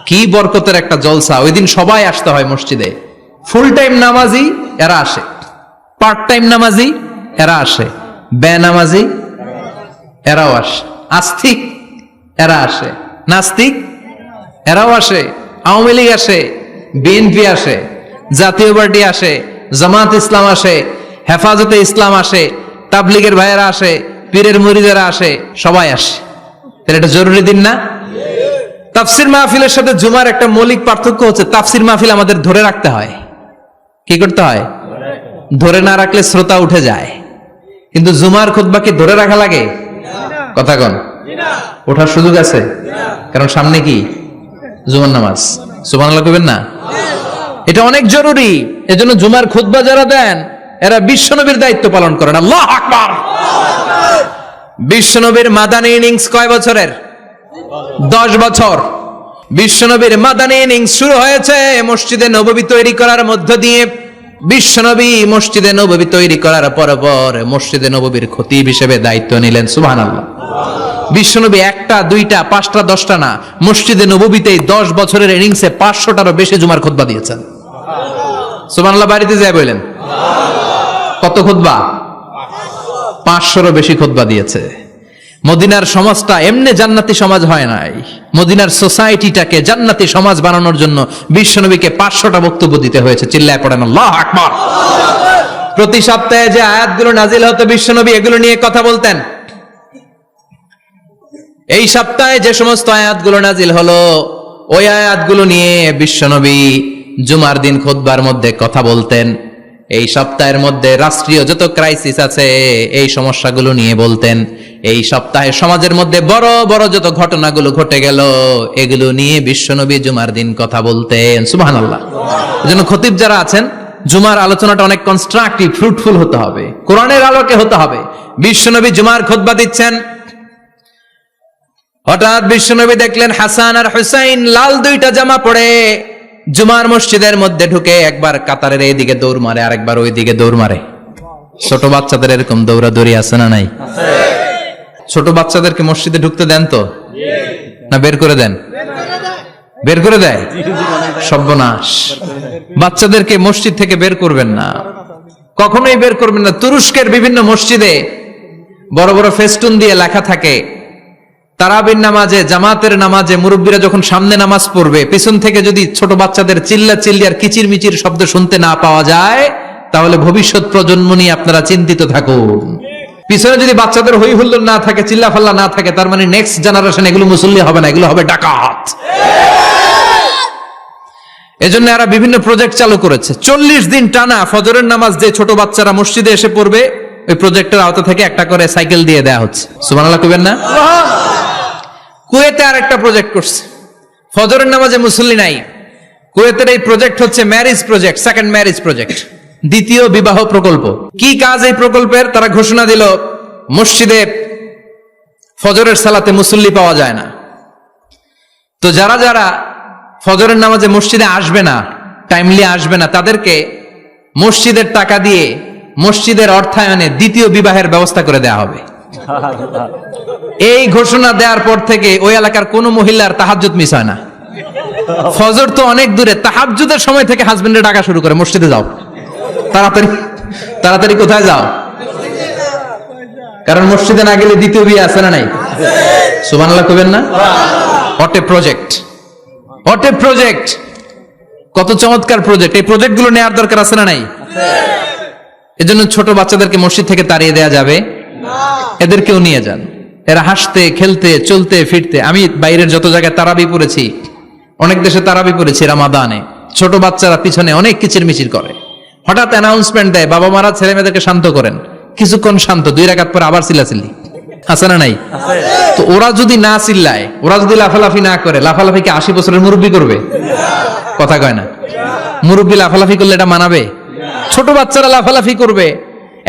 কি বরকতের একটা জলসা। ওই দিন সবাই আসতে হয় মসজিদে। ফুল টাইম নামাজি এরা আসে, পার্ট টাইম নামাজি এরা আসে, বেনামাজি এরাও আসে, আস্তিক এরা আসে, নাস্তিক এরাও আসে, আওয়ামী লীগ আসে, বিএনপি আসে, জাতীয় পার্টি আসে, জামাত ইসলাম আসে, হেফাজতে ইসলাম আসে, তাবলিগের ভাইয়েরা আসে, পীরের মুরিদেরা আসে, সবাই আসে। তাহলে এটা জরুরি দিন না? তাফসির মাহফিলের সাথে জুমার একটা মৌলিক পার্থক্য হচ্ছে, তাফসির মাহফিল আমাদের ধরে রাখতে হয়। কি করতে হয়? ধরে না রাখলে শ্রোতা উঠে যায়। কিন্তু জুমার খুতবা কি ধরে রাখা লাগে? কথা কন, ওঠার সুযোগ আছে? কারণ সামনে কি জুমার নামাজ। সুবহানাল্লাহ কইবেন না? এটা অনেক জরুরি। এজন্য জুমার খুতবা যারা দেন এরা বিশ্বনবীর দায়িত্ব পালন করেন। আল্লাহু আকবার। বিশ্বনবীর মাদানী ইনিংস কয় বছরের? 10 বছর। বিশ্বনবীর মাদানী ইনিংস শুরু হয়েছে মসজিদে নববী তৈরি করার মধ্য দিয়ে। বিশ্বনবী মসজিদে নববী তৈরি করার পর মসজিদে নববীর খতিব হিসেবে দায়িত্ব নিলেন। সুবহানাল্লাহ। বিশ্বনবী একটা, দুইটা, পাঁচটা, 10টা না, মসজিদে নববীতেই 10 বছরের ইনিংসে 500টারও বেশি জুমার খুতবা দিয়েছেন। সুবহানাল্লাহ। বাড়িতে যায় বললেন কত খুতবা? 500রও বেশি খুতবা দিয়েছে। মদিনার সমাজটা এমনি জান্নাতি সমাজ হয় নাই। মদিনার সোসাইটিটাকে জান্নাতি সমাজ বানানোর জন্য বিশ্বনবীকে 500টা বক্তব্য দিতে হয়েছে। চিল্লায় পড়েন আল্লাহু আকবার। প্রতি সপ্তাহে যে আয়াতগুলো নাজিল হতো বিশ্বনবী এগুলো নিয়ে কথা বলতেন। এই সপ্তাহে যে সমস্ত আয়াতগুলো নাজিল হলো ওই আয়াতগুলো নিয়ে বিশ্বনবী জুমার দিন খুতবার মধ্যে কথা বলতেন। এই সপ্তাহের মধ্যে রাষ্ট্রীয় যত ক্রাইসিস আছে এই সমস্যাগুলো নিয়ে বলতেন। এই সপ্তাহে সমাজের মধ্যে বড় বড় যত ঘটনাগুলো ঘটে গেল এগুলো নিয়ে বিশ্বনবী জুমার দিন কথা বলতেন। সুবহানাল্লাহ। এজন্য খতিব যারা আছেন জুমার আলোচনাটা অনেক কনস্ট্রাকটিভ, ফ্রুটফুল হতে হবে, কোরআনের আলোকে হতে হবে। বিশ্বনবী জুমার খুতবা দিচ্ছেন, হঠাৎ বিশ্বনবী দেখলেন হাসান আর হুসাইন লাল 2টা জামা পরে জুমার মসজিদের মধ্যে ঢুকে একবার কাতারের এইদিকে দৌড় মারে, আরেকবার ওইদিকে দৌড় মারে। ছোট বাচ্চাদের এরকম দৌড়াদৌড়ি আছে না নাই? ছোট বাচ্চাদেরকে মসজিদে ঢুকতে দেন তো না বের করে দেন? বের করে দেয়। সর্বনাশ। বাচ্চাদেরকে মসজিদ থেকে বের করবেন না, কখনোই বের করবেন না। তুরস্কের বিভিন্ন মসজিদে বড় বড় ফেস্টুন দিয়ে লেখা থাকে তারাবির নামাজে, জামাতের নামাজে মুরব্বীরা যখন সামনে নামাজ পড়বে পিছন থেকে যদি ছোট বাচ্চাদের চিল্লা চিল্লি আর কিচির মিচির শব্দ শুনতে না পাওয়া যায় তাহলে ভবিষ্যৎ প্রজন্ম নিয়ে আপনারা চিন্তিত থাকুন। পিছনে যদি বাচ্চাদের হই হুল্লোড় না থাকে, চিল্লা ফাল্লা না থাকে, তার মানে নেক্সট জেনারেশন এগুলো মুসল্লি হবে না, এগুলো হবে ডাকাত। এজন্য এরা বিভিন্ন প্রজেক্ট চালু করেছে। 40 দিন টানা ফজরের নামাজ যে ছোট বাচ্চারা মসজিদে এসে পড়বে ওই প্রজেক্টের আওতা থেকে একটা করে সাইকেল দিয়ে দেয়া হচ্ছে। সুবহানাল্লাহ কইবেন না? কুয়েতে আর একটা প্রজেক্ট করছে, ফজরের নামাজে মুসল্লি নাই। কুয়েতের এই প্রজেক্ট হচ্ছে marriage project, second marriage project, দ্বিতীয় বিবাহ প্রকল্প। কি কাজ এই প্রকল্পের? তারা ঘোষণা দিল মসজিদে ফজরের সালাতে মুসল্লি পাওয়া যায় না, তো যারা যারা ফজরের নামাজে মসজিদে আসবে না, টাইমলি আসবে না, তাদেরকে মসজিদের টাকা দিয়ে মসজিদের অর্থায়নে দ্বিতীয় বিবাহের ব্যবস্থা করে দেয়া হবে। এই ঘোষণা দেওয়ার পর থেকে ওই এলাকার কোন মহিলার তাহাজ্জুদ মিস হয় না। ফজর তো অনেক দূরে, তাহাজ্জুদের সময় থেকে হাজবেন্ডের ডাকা শুরু করে মসজিদে যাও, তাড়াতাড়ি তাড়াতাড়ি কোথায় যাও, কারণ মসজিদে না গেলে দ্বিতীয় বিয়ে আছে না নাই? সুবহানাল্লাহ কইবেন না? What a project, what a project, কত চমৎকার প্রজেক্ট। এই প্রজেক্ট গুলো নেওয়ার দরকার আছে না নাই? এজন্য ছোট বাচ্চাদেরকে মসজিদ থেকে তাড়িয়ে দেয়া যাবে না, এদেরকেও নিয়ে যান। এরা হাসতে খেলতে চলতে ফিরতে, আমি বাইরের যত জায়গায় তারাবি পড়েছি, অনেক দেশে তারাবি পড়েছি রামাদানে, ছোট বাচ্চারা পিছনে অনেক কিচির মিচির করে, হঠাৎ অ্যানাউন্সমেন্ট দেয় বাবা মারা ছেলে মেয়েদেরকে শান্ত করেন, কিছুক্ষণ শান্ত, 2 রাকাত পরে আবার চিল্লাচিল্লি, আছে না নাই? তো ওরা যদি না চিল্লায়, ওরা যদি লাফালাফি না করে, লাফালাফি কি 80 বছরের মুরব্বী করবে? কথা কয় না। মুরব্বী লাফালাফি করলে এটা মানাবে? ছোট বাচ্চারা লাফালাফি করবে,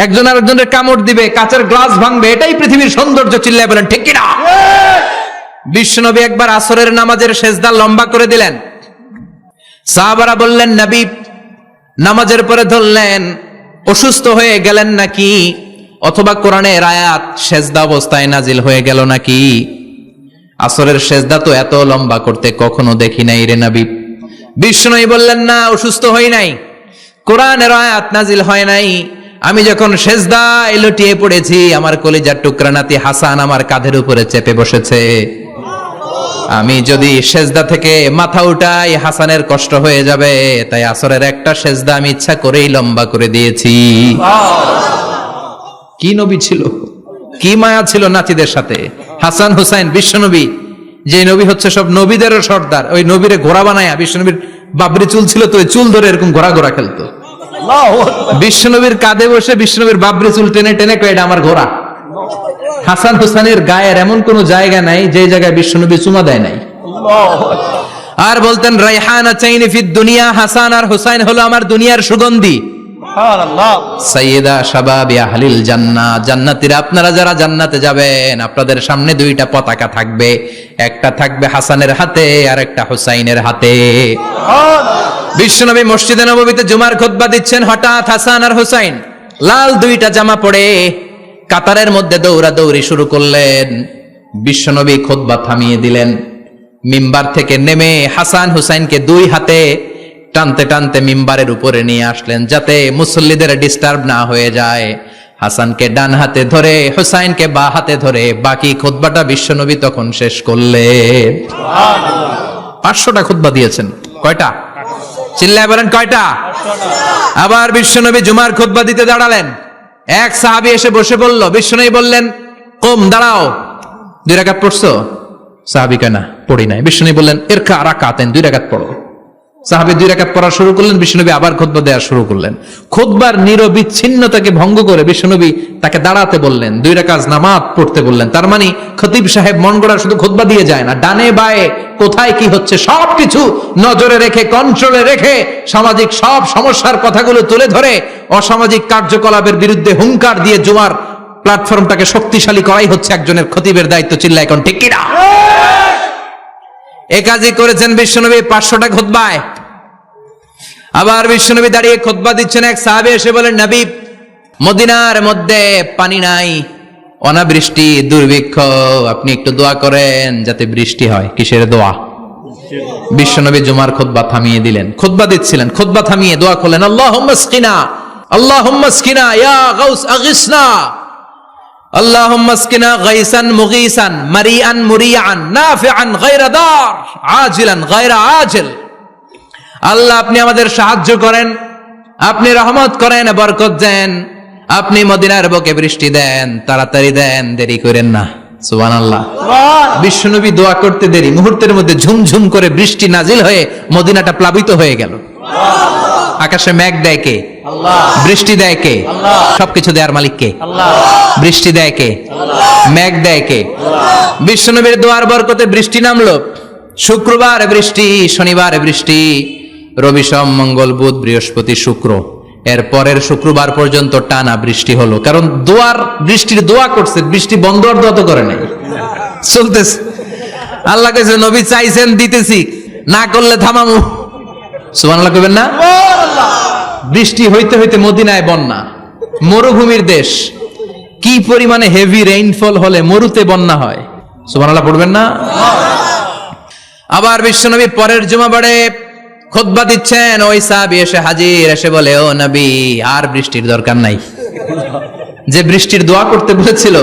একজন আরেকজনের কামড় দিবে, কাচের গ্লাস ভাঙবে, এটাই পৃথিবীর সৌন্দর্য। চিল্লায় বলেন ঠিক কিনা? বিশ্বনবী একবার আসরের নামাজের সেজদা লম্বা করে দিলেন, সাহাবারা বললেন নবী নামাজের পরে ধরলেন অসুস্থ হয়ে গেলেন নাকি, অথবা কোরআনের আয়াত সেজদা অবস্থায় নাজিল হয়ে গেল নাকি? আসরের সেজদা তো এত লম্বা করতে কখনো দেখি নাই রে নবী। বিশ্বনবী বললেন না, অসুস্থ হই নাই, কোরআনের আয়াত নাজিল হয় নাই, আমি যখন সেজদায় লুটিয়ে পড়েছি, আমার কলিজার টুকরা নাতি হাসান আমার কাঁধের উপরে চেপে বসেছে। আমি যদি সেজদা থেকে মাথা উঠাই হাসানের কষ্ট হয়ে যাবে, তাই আসরের একটা সেজদা আমি ইচ্ছা করেই লম্বা করে দিয়েছি। কি নবী ছিল, কি মায়া ছিল নাতিদের সাথে। হাসান হুসাইন বিশ্বনবী, যে নবী হচ্ছে সব নবীদেরও সর্দার, ওই নবীরে ঘোড়া বানায়া, বিশ্বনবীর বাবরি চুল ছিল তো ওই চুল ধরে এরকম ঘোড়া ঘোড়া খেলতো। বিশ্বনবীর কাঁধে বসে বিশ্বনবীর বাবরি চুল টেনে টেনে কয়ে, এটা আমার ঘোড়া। হাসান হুসাইনের গায়ের এমন কোন জায়গা নাই যে জায়গায় বিশ্বনবী চুমা দেয় নাই। আর বলতেন রাইহানা চাইনি ফিদ দুনিয়া, হাসান আর হুসাইন হলো আমার দুনিয়ার সুগন্ধি। সাইয়্যিদা শাবাবি আহলিল জান্নাহ, জান্নাতীরা আপনারা যারা জান্নাতে যাবেন, আপনাদের সামনে দুইটা পতাকা থাকবে, একটা থাকবে হাসানের হাতে আর একটা হুসাইনের হাতে। বিশ্বনবী মসজিদে নববীতে জুমার খুতবা দিচ্ছেন, হঠাৎ হাসান আর হুসাইন লাল দুইটা জামা পরে কাতারের মধ্যে দৌড়াদৌড়ি শুরু করলেন। বিশ্বনবী খুতবা থামিয়ে দিলেন, মিম্বার থেকে নেমে হাসান হুসাইনকে দুই হাতে টানতে টানতে মিম্বারের উপরে নিয়ে আসলেন, যাতে মুসল্লিদের ডিস্টার্ব না হয়ে যায়। হাসানকে ডান হাতে ধরে হুসাইনকে বা হাতে ধরে বাকি খুতবাটা বিশ্বনবী তখন শেষ করলেন। 500টা খুতবা দিয়েছেন। কয়টা? চিল্লায় বলেন কয়টা? আবার বিশ্বনবী জুমার খুতবা দিতে দাঁড়ালেন। এক সাহাবী এসে বসে বলল, বিশ্বনবী বললেন, কম, দাঁড়াও, 2 রাকাত পড়ছো? সাহাবী কয় না, পড়ি নাই। বিশ্বনবী বললেন, ইরকা রাকাতেন, 2 রাকাত পড়ো। সাহাবী 2 রাকাত পড়া শুরু করলেন, বিশ্বনবী আবার খুতবা দেওয়া শুরু করলেন। খুতবার নিরবিচ্ছিন্নতাকে ভঙ্গ করে বিশ্বনবী তাকে দাঁড়াতে বললেন, 2 রাকাত নামাজ পড়তে বললেন। তার মানে খতিব সাহেব মন গড়া শুধু খুতবা দিয়ে যায় না, ডানে বায়ে কোথায় কি হচ্ছে সবকিছু নজরে রেখে, কন্ট্রোলে রেখে, সামাজিক সব সমস্যার কথাগুলো তুলে ধরে অসামাজিক কার্যকলাপের বিরুদ্ধে হুঙ্কার দিয়ে জুমার প্ল্যাটফর্মটাকে শক্তিশালী করাই হচ্ছে একজনের খতিবের দায়িত্ব। চিল্লায় এখন ঠিক কিনা? এ কাজই করেছেন বিশ্বনবী 500টা খুতবায়। আবার বিশ্বনবী দাঁড়িয়ে খুতবা দিচ্ছেন, এক সাহাবী এসে বলেন, নবী, মদিনার মধ্যে পানি নাই, অনাবৃষ্টি, দুর্ভিক্ষ, আপনি একটু দোয়া করেন যাতে বৃষ্টি হয়। কিসের দোয়া? বিশ্বনবী জুমার খুতবা থামিয়ে দিলেন, খুতবা দিচ্ছিলেন, খুতবা থামিয়ে দোয়া করলেন, আল্লাহুম্মা স্কিনা, আল্লাহুম্মা স্কিনা ইয়া গাউস আগিসনা, আল্লাহুম্মা স্কিনা গাইসান মুগীসান মারিআন মুরিআন নাফিআন গায়রা দার আজিলান গায়রা আজিল। আল্লাহ, আপনি আমাদের সাহায্য করেন, আপনি রহমত করেন, বরকত দেন, আপনি মদিনার বুকে বৃষ্টি দেন, তাড়াতাড়ি দেন, দেরি করেন না। সুবহানাল্লাহ। বিশ্বনবী দোয়া করতে দেরি, মুহূর্তের মধ্যে ঝুমঝুম করে বৃষ্টি নাজিল হয়ে মদিনাটা প্লাবিত হয়ে গেল। আকাশে মেঘ দেয় কে? আল্লাহ। বৃষ্টি দেয় কে? আল্লাহ। সবকিছু দেয়ার মালিক কে? আল্লাহ। বৃষ্টি দেয় কে? আল্লাহ। মেঘ দেয় কে? আল্লাহ। বিশ্বনবীর দোয়ার বরকতে বৃষ্টি নামলো। শুক্রবার বৃষ্টি, শনিবার বৃষ্টি, রবি সোম মঙ্গল বুধ বৃহস্পতি শুক্র, এর পরের শুক্রবার পর্যন্ত টানা বৃষ্টি হলো। কারণ দোয়ার বৃষ্টির দোয়া করছে, বৃষ্টি বন্ধ আর দোয়া তো করে নাই, চলতেছে। আল্লাহ কইছে, নবী চাইছেন দিতেছি, না করলে থামামু। সুবহানাল্লাহ কইবেন না? বৃষ্টি হইতে হইতে মদিনায় বন্যা, মরুভূমির দেশ, কি পরিমাণে হেভি রেইনফল হলে মরুতে বন্যা হয়। সুবহানাল্লাহ পড়বেন না? আবার বিশ্বনবী পরের জুমাবারে খুতবা দিচ্ছেন, ওই সাহাবী এসে হাজির, এসে বলে, ও নবী, আর বৃষ্টির দরকার নাই। যে বৃষ্টির দোয়া করতে বলেছিল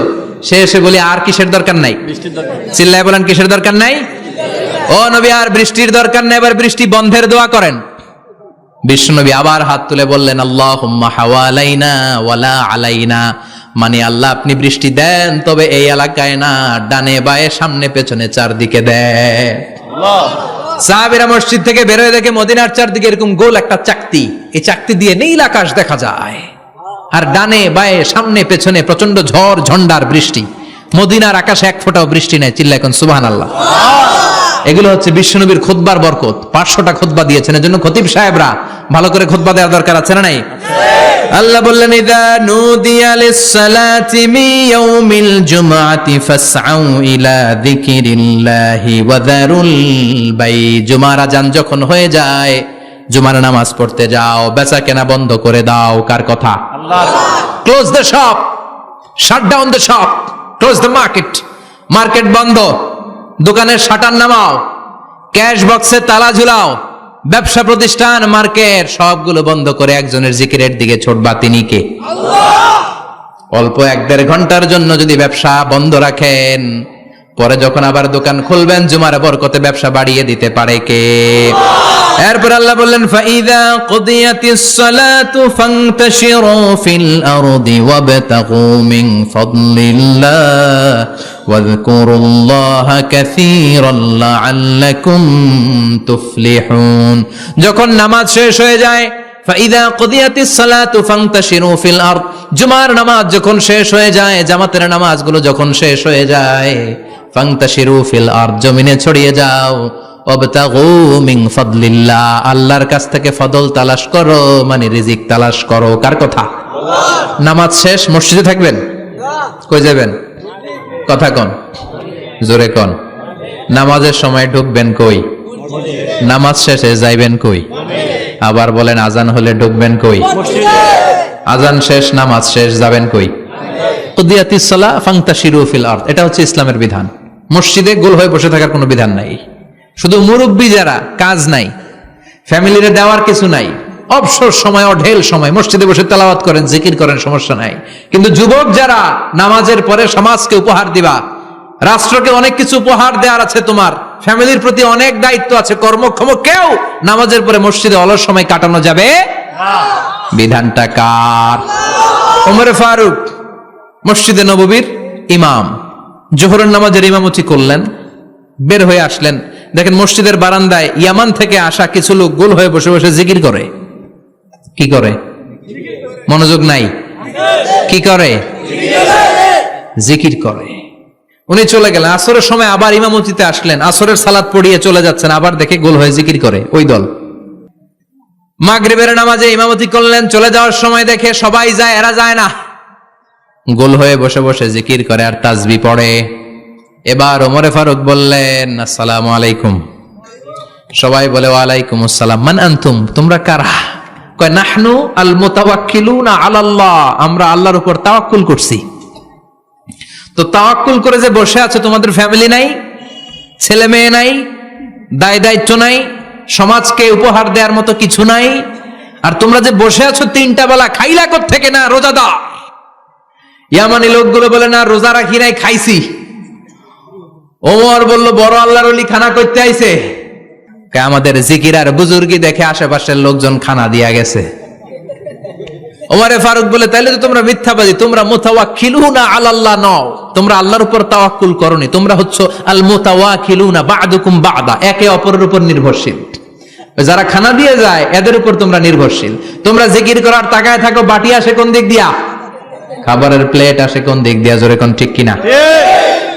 সে এসে বলে, আর কিসের দরকার নাই? চিল্লায় বলেন, কিসের দরকার নাই? ও নবী, আর বৃষ্টির দরকার নাই, এবার বৃষ্টি বন্ধের দোয়া করেন। বিশ্বনবী আবার হাত তুলে বললেন, আল্লাহুম্মা হাওয়ালাইনা ওয়ালা আলাইনা, মানে আল্লাহ, আপনি বৃষ্টি দেন, তবে এই এলাকায় না, ডানে বায়ে সামনে পেছনে চারদিকে দেন। সাহাবীরা মসজিদ থেকে বের হয়ে দেখে মদিনার চারদিকে এরকম গোল একটা চাকতি, এই চাকতি দিয়ে নীল আকাশ দেখা যায়, আর ডানে বায়ে সামনে পেছনে প্রচন্ড ঝড় ঝন্ডার বৃষ্টি। মদিনার আকাশে এক ফোঁটাও বৃষ্টি নাই। চিল্লা এখন সুবহানাল্লাহ। এগুলো হচ্ছে বিশ্বনবীর খুতবার বরকত। 500টা খুতবা দিয়েছেন, এজন্য খতিব সাহেবরা ভালো করে খুতবা দেওয়ার দরকার আছে না নাই? আল্লাহ বললেন, ইযা নুদিয়া লিস-সালাতি মিন ইয়াউমিল জুমআতি ফাসআউ ইলা যিকিরিল্লাহি ওয়া যারুল বাই। জুমার আযান যখন হয়ে যায়, জুমার নামাজ পড়তে যাও, বেচা কেনা বন্ধ করে দাও। কার কথা? আল্লাহ। Close the shop, shut down the shop, close the market. Market বন্ধ, দোকানের শাটার নামাও, ক্যাশ বক্সে তালা ঝুলাও, ব্যবসা প্রতিষ্ঠান, মার্কেট সবগুলো বন্ধ করে একজনের জিকিরের দিকে ছুটবা, তিনি কে? অল্প 1-1.5 ঘন্টার জন্য যদি ব্যবসা বন্ধ রাখেন, পরে যখন আবার দোকান খুলবেন জুমার বরকতে ব্যবসা বাড়িয়ে দিতে পারে কে? এরপর আল্লাহ বললেন, ফাইদা কুদিয়াতিস সালাতু ফান্তাশিরু ফিল আরদি ওয়াবতাগু মিন ফাদলিল্লাহ ওয়াযকুরুল্লাহা কাসীরান লাআল্লাকুম তুফলিহুন। যখন নামাজ শেষ হয়ে যায়, ফাইদা কুদিয়াতিস সালাতু ফান্তাশিরু ফিল আরদ, জুমার নামাজ যখন শেষ হয়ে যায়, জামাতের নামাজগুলো যখন শেষ হয়ে যায়, ফান্তাশিরু ফিল আরদ, জমিনে ছড়িয়ে যাও, ওয়াবতাগু মিন ফাদলিল্লাহ, আল্লাহর কাছ থেকে ফদল তালাশ করো, মানে রিজিক তালাশ করো। কার কথা? নামাজ শেষ মসজিদে থাকবেন? কই যাবেন? কথা কন, জোরে কন। নামাজের সময় ঢুকবেন কই? নামাজ শেষে যাইবেন কই? আবার বলেন, আজান হলে ঢুকবেন কই? আজান শেষ, নামাজ শেষ, যাবেন কই? কুদিয়াতিস সালাহ ফান্তাশিরু ফিল আরদ, এটা হচ্ছে ইসলামের বিধান। মসজিদে গোল হয়ে বসে থাকার কোনো বিধান নাই। শুধু মুরব্বী যারা, কাজ নাই, ফ্যামিলিরে দেওয়ার কিছু নাই, অবসর সময়, অঢেল সময় মসজিদে বসে তেলাওয়াত করেন, জিকির করেন, সমস্যা নাই। কিন্তু যুবক যারা, নামাজের পরে সমাজকে উপহার দিবা, রাষ্ট্রকে অনেক কিছু উপহার দেওয়ার আছে, তোমার ফ্যামিলির প্রতি অনেক দায়িত্ব আছে, কর্মক্ষম কেউ নামাজের পরে মসজিদে অলস সময় কাটানো যাবে না। বিধানটা কার? ওমরে ফারুক মসজিদে নববীর ইমাম, জোহরের নামাজের ইমামতি করলেন, বের হয়ে আসলেন, দেখেন মসজিদের বারান্দায় ইয়ামান থেকে আসা কিছু লোক গোল হয়ে বসে বসে জিকির করে। কি করে? মনোযোগ নাই। কি করে? জিকির করে। উনি চলে গেলেন, আসরের সময় আবার ইমামতিতে আসলেন, আসরের সালাত পড়িয়ে চলে যাচ্ছেন, আবার দেখে গোল হয়ে জিকির করে ওই দল। মাগরিবের নামাজে ইমামতি করলেন, চলে যাওয়ার সময় দেখে সবাই যায়, এরা যায় না, গোল হয়ে বসে বসে জিকির করে আর তাসবিহ পড়ে। এবার ওমরে ফারুক বললেন, আসসালামু আলাইকুম। সবাই বলে, ওয়ালাইকুম আসসালাম। মান আনতুম, তোমরা কারা? কয়, নাহনু আল মুতাওয়াক্কিলুনা আলাল্লাহ, আমরা আল্লাহর উপর তাওয়াক্কুল করছি। তো তাওয়াক্কুল করে যে বসে আছো, তোমাদের ফ্যামিলি নাই, ছেলে মেয়ে নাই, দায় দায়িত্ব নাই, সমাজকে উপহার দেওয়ার মতো কিছু নাই, আর তোমরা যে বসে আছো 3টা বেলা, খাইলা কোত্থেকে? না রোজাদার। ইয়ামানি লোকগুলো বলে, না রোজা রাখি নাই, খাইছি। ওমর বলল, বড় আল্লাহর ওলি খানা করতে আইছে। আমাদের জিকির আর বুজুর্গি দেখে আশেপাশের লোকজন খানা দিয়া গেছে। ওমরে ফারুক বলে, তাইলে তো তোমরা মিথ্যাবাদী, তোমরা মুতাওয়াক্কিলুনা আলাল্লাহ নও, তোমরা আল্লাহর উপর তাওয়াক্কুল করনি, তোমরা হচ্ছে আল মুতাওয়াক্কিলুনা বা'দুকুম বা'দা, একে অপরের উপর নির্ভরশীল। যারা খানা দিয়ে যায় এদের উপর তোমরা নির্ভরশীল। তোমরা জিকির করার তাকায় থাকো, বাটি আসে কোন দিক দিয়া, খাবারের প্লেট আসে কোন দিক দিয়া, জোরে কোন ঠিক কিনা?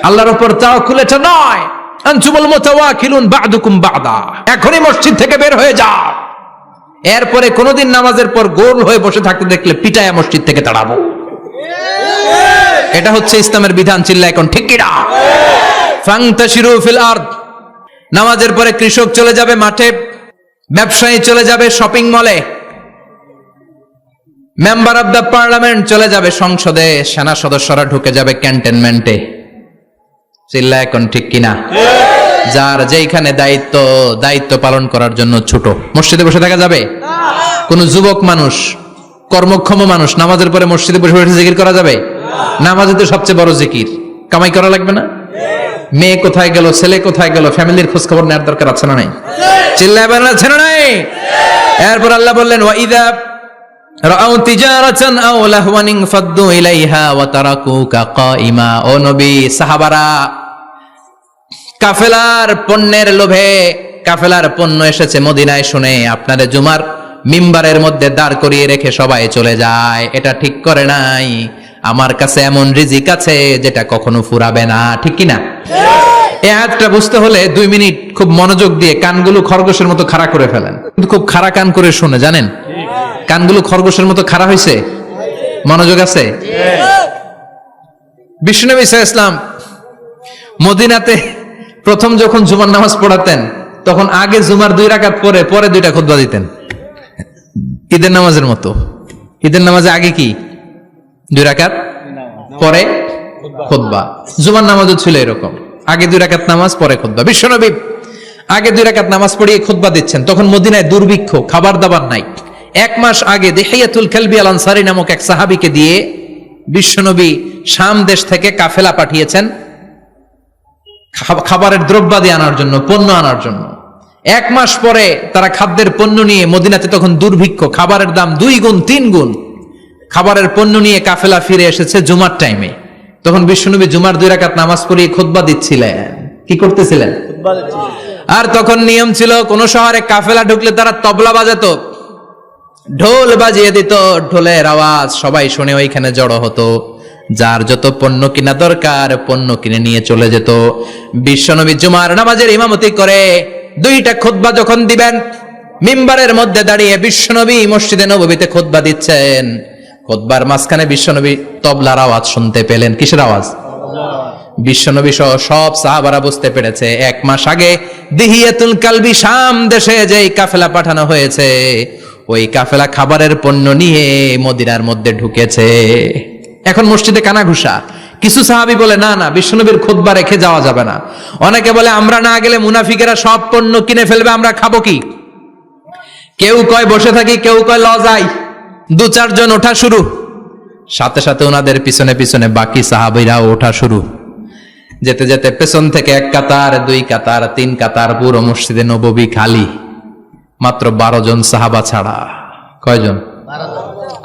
আল্লাহর উপর তাওয়াক্কুল এটা নয়। আনতুমুল মুতাওয়াক্কিলুন বা'দুকুম বা'দা, এখনই মসজিদ থেকে বের হয়ে যাও। এরপরে কোনদিন নামাজের পর গোল হয়ে বসে থাকতে দেখলে পিটায়া মসজিদ থেকে তাড়াবো। এটা হচ্ছে ইসলামের বিধান। চিল্লা এখন ঠিক কিনা? ফান্তাশিরু ফিল আরদ, নামাজের পরে কৃষক চলে যাবে মাঠে, ব্যবসায়ী চলে যাবে শপিং মলে, মেম্বার অব দ্য পার্লামেন্ট চলে যাবে সংসদে, সেনা সদস্যরা ঢুকে যাবে ক্যান্টনমেন্টে। চিল্লা এখন ঠিক কিনা? যার যেখানে দায়িত্ব পালন করার জন্য ছোট, মসজিদে বসে থাকা যাবে? কোন যুবক মানুষ, কর্মক্ষম মানুষ নামাজের পরে মসজিদে বসে বসে জিকির করা যাবে? নামাজে তো সবচেয়ে বড় জিকির, কামাই করা লাগবে না? মেয়ে কোথায় গেল, ছেলে কোথায় গেল, ফ্যামিলির খোঁজ খবর নেওয়ার দরকার আছে না নাই? চিল্লায় বলেন, আছে না নাই? এরপর আল্লাহ বললেন, ওয়াইদা রাআউ তিজারাতান আও লাহওয়ান ফাদ্দু ইলাইহা ওয়া তারাকুকা কাইমা। ও নবী, সাহাবারা কাফেলার পণ্যের লোভে, কাফেলার পণ্য এসেছে মদিনায় শুনে আপনাদের জুমার মিম্বারের মধ্যে দাঁড় করিয়ে রেখে সবাই চলে যায়। এটা ঠিক করে নাই। আমার কাছে এমন রিজিক আছে যেটা কখনো ফুরাবে না, ঠিক কিনা? এই আয়াতটা বুঝতে হলে 2 মিনিট খুব মনোযোগ দিয়ে কানগুলো খরগোশের মতো খাড়া করে ফেলেন। কিন্তু খুব খাড়া কান করে শুনে, জানেন কানগুলো খরগোশের মতো খাড়া হয়েছে? মনোযোগ আছে? বিষ্ণুনবী সাল্লাল্লাহু আলাইহি ওয়াসাল্লাম মদিনাতে প্রথম যখন জুমার নামাজ পড়াতেন, তখন আগে জুমার 2 রাকাত পরে 2টা খুতবা দিতেন, ঈদের নামাজের মতো। ঈদের নামাজে আগে কি 2 রাকাত, পরে খুতবা। জুমার নামাজও ছিল এরকম, আগে 2 রাকাত নামাজ, পরে খুতবা। বিশ্বনবী আগে 2 রাকাত নামাজ পড়িয়ে খুতবা দিচ্ছেন, তখন মদিনায় দুর্ভিক্ষ, খাবার দাবার নাই। 1 মাস আগে দিহিয়াতুল কালবি আল আনসারী নামক এক সাহাবীকে দিয়ে বিশ্বনবী শাম দেশ থেকে কাফেলা পাঠিয়েছেন খাবারের দ্রব্যাদি আনার জন্য, পণ্য আনার জন্য। 1 মাস পরে তারা খাদ্যের পণ্য নিয়ে, মদিনাতে তখন দুর্ভিক্ষ, খাবারের দাম 2 গুণ 3 গুণ, খাবারের পণ্য নিয়ে কাফেলা ফিরে এসেছে জুমার টাইমে। তখন বিশ্বনবী জুমার 2 রাকাত নামাজ পড়িয়ে খুতবা দিচ্ছিলেন। কি করতেছিলেন? আর তখন নিয়ম ছিল, কোন শহরে কাফেলা ঢুকলে তারা তবলা বাজাতো, ঢোল বাজিয়ে দিত, ঢোলের আওয়াজ সবাই শুনে ওইখানে জড়ো হতো। যার যত পণ্য কিনা দরকার পণ্য কিনে নিয়ে চলে যেত। বিশ্বনবী জুমার নামাজের ইমামতি করে 2টা খুতবা যখন দিবেন, মিম্বারের মধ্যে দাঁড়িয়ে বিশ্বনবী মসজিদে নববীতে খুতবা দিচ্ছেন। খুতবার মাঝখানে বিশ্বনবী তবলার আওয়াজ শুনতে পেলেন। কিসের আওয়াজ? বিশ্বনবী সহ সব সাহাবারা বুঝতে পেরেছে 1 মাস আগে দিহিয়াতুল কালবি শাম দেশে যেই কাফেলা পাঠানো হয়েছে, ওই কাফেলা খাবারের পণ্য নিয়ে মদিনার মধ্যে ঢুকেছে। এখন মসজিদে কানাঘুষা। কিছু সাহাবী বলে, না না, বিশ্বনবীর খুতবা রেখে যাওয়া যাবে না। অনেকে বলে, আমরা না গেলে মুনাফিকেরা সব পণ্য কিনে ফেলবে, আমরা খাবো কি? কেউ কয় বসে থাকি, কেউ কয় ল যাই। 2-4 জন ওঠা শুরু, সাথে সাথে ওনাদের পিছনে পিছনে বাকি সাহাবীরাও ওঠা শুরু। যেতে যেতে পেছন থেকে 1 কাতার, 2 কাতার, 3 কাতার, পুরো মসজিদে নববী খালি, মাত্র 12 জন সাহাবা ছাড়া। কয়জন?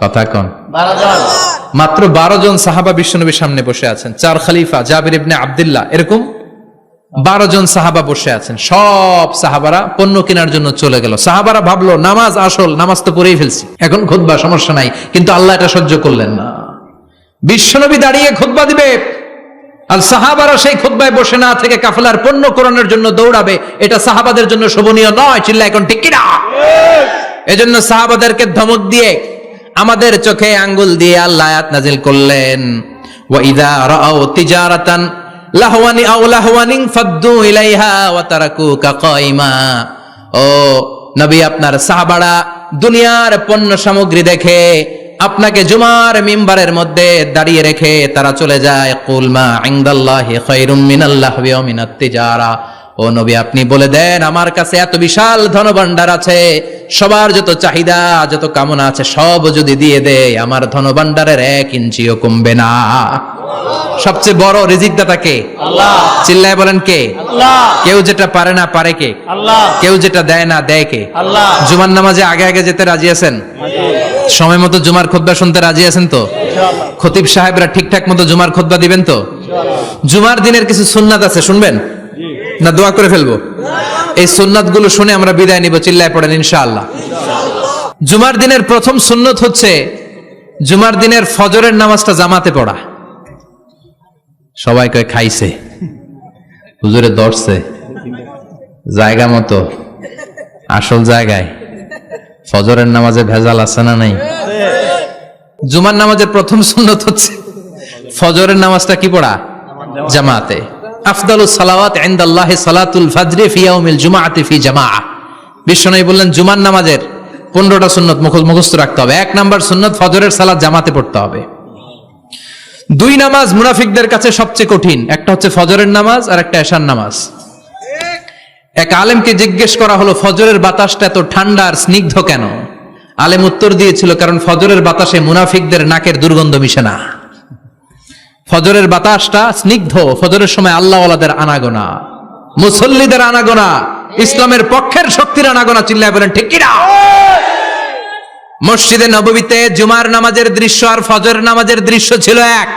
কথা কন। মাত্র 12 জন সাহাবা বিশ্বনবীর সামনে বসে আছেন। 4 খলিফা, জাবির ইবনে আব্দুল্লাহ, এরকম 12 জন সাহাবা বসে আছেন। সব সাহাবারা পণ্য কেনার জন্য চলে গেল। সাহাবারা ভাবলো, নামাজ আসল, নামাজ তো পড়েই ফেলছি, এখন খুতবা, সমস্যা নাই। কিন্তু আল্লাহ এটা সহ্য করলেন না। বিশ্বনবী দাঁড়িয়ে খুতবা দিবে, আর সাহাবারা সেই খুতবায় বসে না থেকে কাফেলার পণ্য কোরআনের জন্য দৌড়াবে। এটা সাহাবাদের জন্য শোভনীয় নয়। চিল্লা এখন ঠিক কিনা? এজন্য সাহাবাদেরকে ধমক দিয়ে, আমাদের চোখে আঙ্গুল দিয়ে আল্লাহ আয়াত নাজিল করলেন, ওয়া ইযা রাআউ তিজারাতান লাহওয়ানি আও লাহওয়ানিন ফাদ্দু ইলাইহা ওয়া তারাকুকা কাইমা। ও নবী, আপনার সাহাবারা দুনিয়ার পণ্য সামগ্রী দেখে আপনাকে জুমার মিম্বারের মধ্যে দাঁড়িয়ে রেখে তারা চলে যায়। কুল মা ইনদাল্লাহি খায়রুম মিনাল লাহবি ওয়া মিনাত তিজারা। ও নবী, আপনি বলে দেন, আমার কাছে এত বিশাল ধনভাণ্ডার আছে, সবার যত চাহিদা, যত কামনা আছে সব যদি দিয়ে দেয়, আমার ধনভাণ্ডারের 1 ইঞ্চিও কমবে না। সবচেয়ে বড় রিজিকদাতা কে? আল্লাহ। চিল্লায় বলেন কে? আল্লাহ। কেউ যেটা পারে না পারে কে? আল্লাহ। কেউ যেটা দেয় না দেয় কে? আল্লাহ। জুমার নামাজে আগে আগে যেতে রাজি আছেন? সময় মতো জুমার খুতবা শুনতে রাজি আছেন তো? খতিব সাহেবরা ঠিকঠাক মতো জুমার খুতবা দিবেন তো? জুমার দিনের কিছু সুন্নাত আছে, শুনবেন না দোয়া করে ফেলবো? এই সুন্নাত গুলো শুনে আমরা বিদায় নিব। চিল্লায় পড়েন ইনশাআল্লাহ। জুমার দিনের প্রথম সুন্নত হচ্ছে জুমার দিনের ফজরের নামাজটা জামাতে পড়া। সবাই কয় খাইছে, হুজুরে ধরছে জায়গা মতো, আসল জায়গায়। ফজরের নামাজে ভেজাল আছে না নাই? জুমার নামাজের প্রথম সুন্নত হচ্ছে ফজরের নামাজটা কি পড়া? জামাতে। আফদালুস সালাওয়াত ইনদাল্লাহি সালাতুল ফাজরি ফি ইয়াউমিল জুমআতি ফি জামাআহ। বিশ্বনবী বললেন, জুমার নামাজের 15টা সুন্নত মুখস্থ রাখতে হবে। 1 নাম্বার সুন্নত, ফজরের সালাত জামাতে পড়তে হবে। 2 নামাজ মুনাফিকদের কাছে সবচেয়ে কঠিন, একটা হচ্ছে ফজরের নামাজ আর একটা এশার নামাজ। এক আলেমকে জিজ্ঞেস করা হলো, ফজরের বাতাসটা এত ঠান্ডা আর স্নিগ্ধ কেন? আলেম উত্তর দিয়েছিল, কারণ ফজরের বাতাসে মুনাফিকদের নাকের দুর্গন্ধ মিশে না। ফজরের বাতাসটা স্নিগ্ধ। ফজরের সময় আল্লাহওয়ালাদের আনাগোনা, মুসল্লিদের আনাগোনা, ইসলামের পক্ষের শক্তির আনাগোনা। চিল্লায় বলেন ঠিক কিনা? মসজিদে নববীতে জুমার নামাজের দৃশ্য আর ফজরের নামাজের দৃশ্য ছিল এক।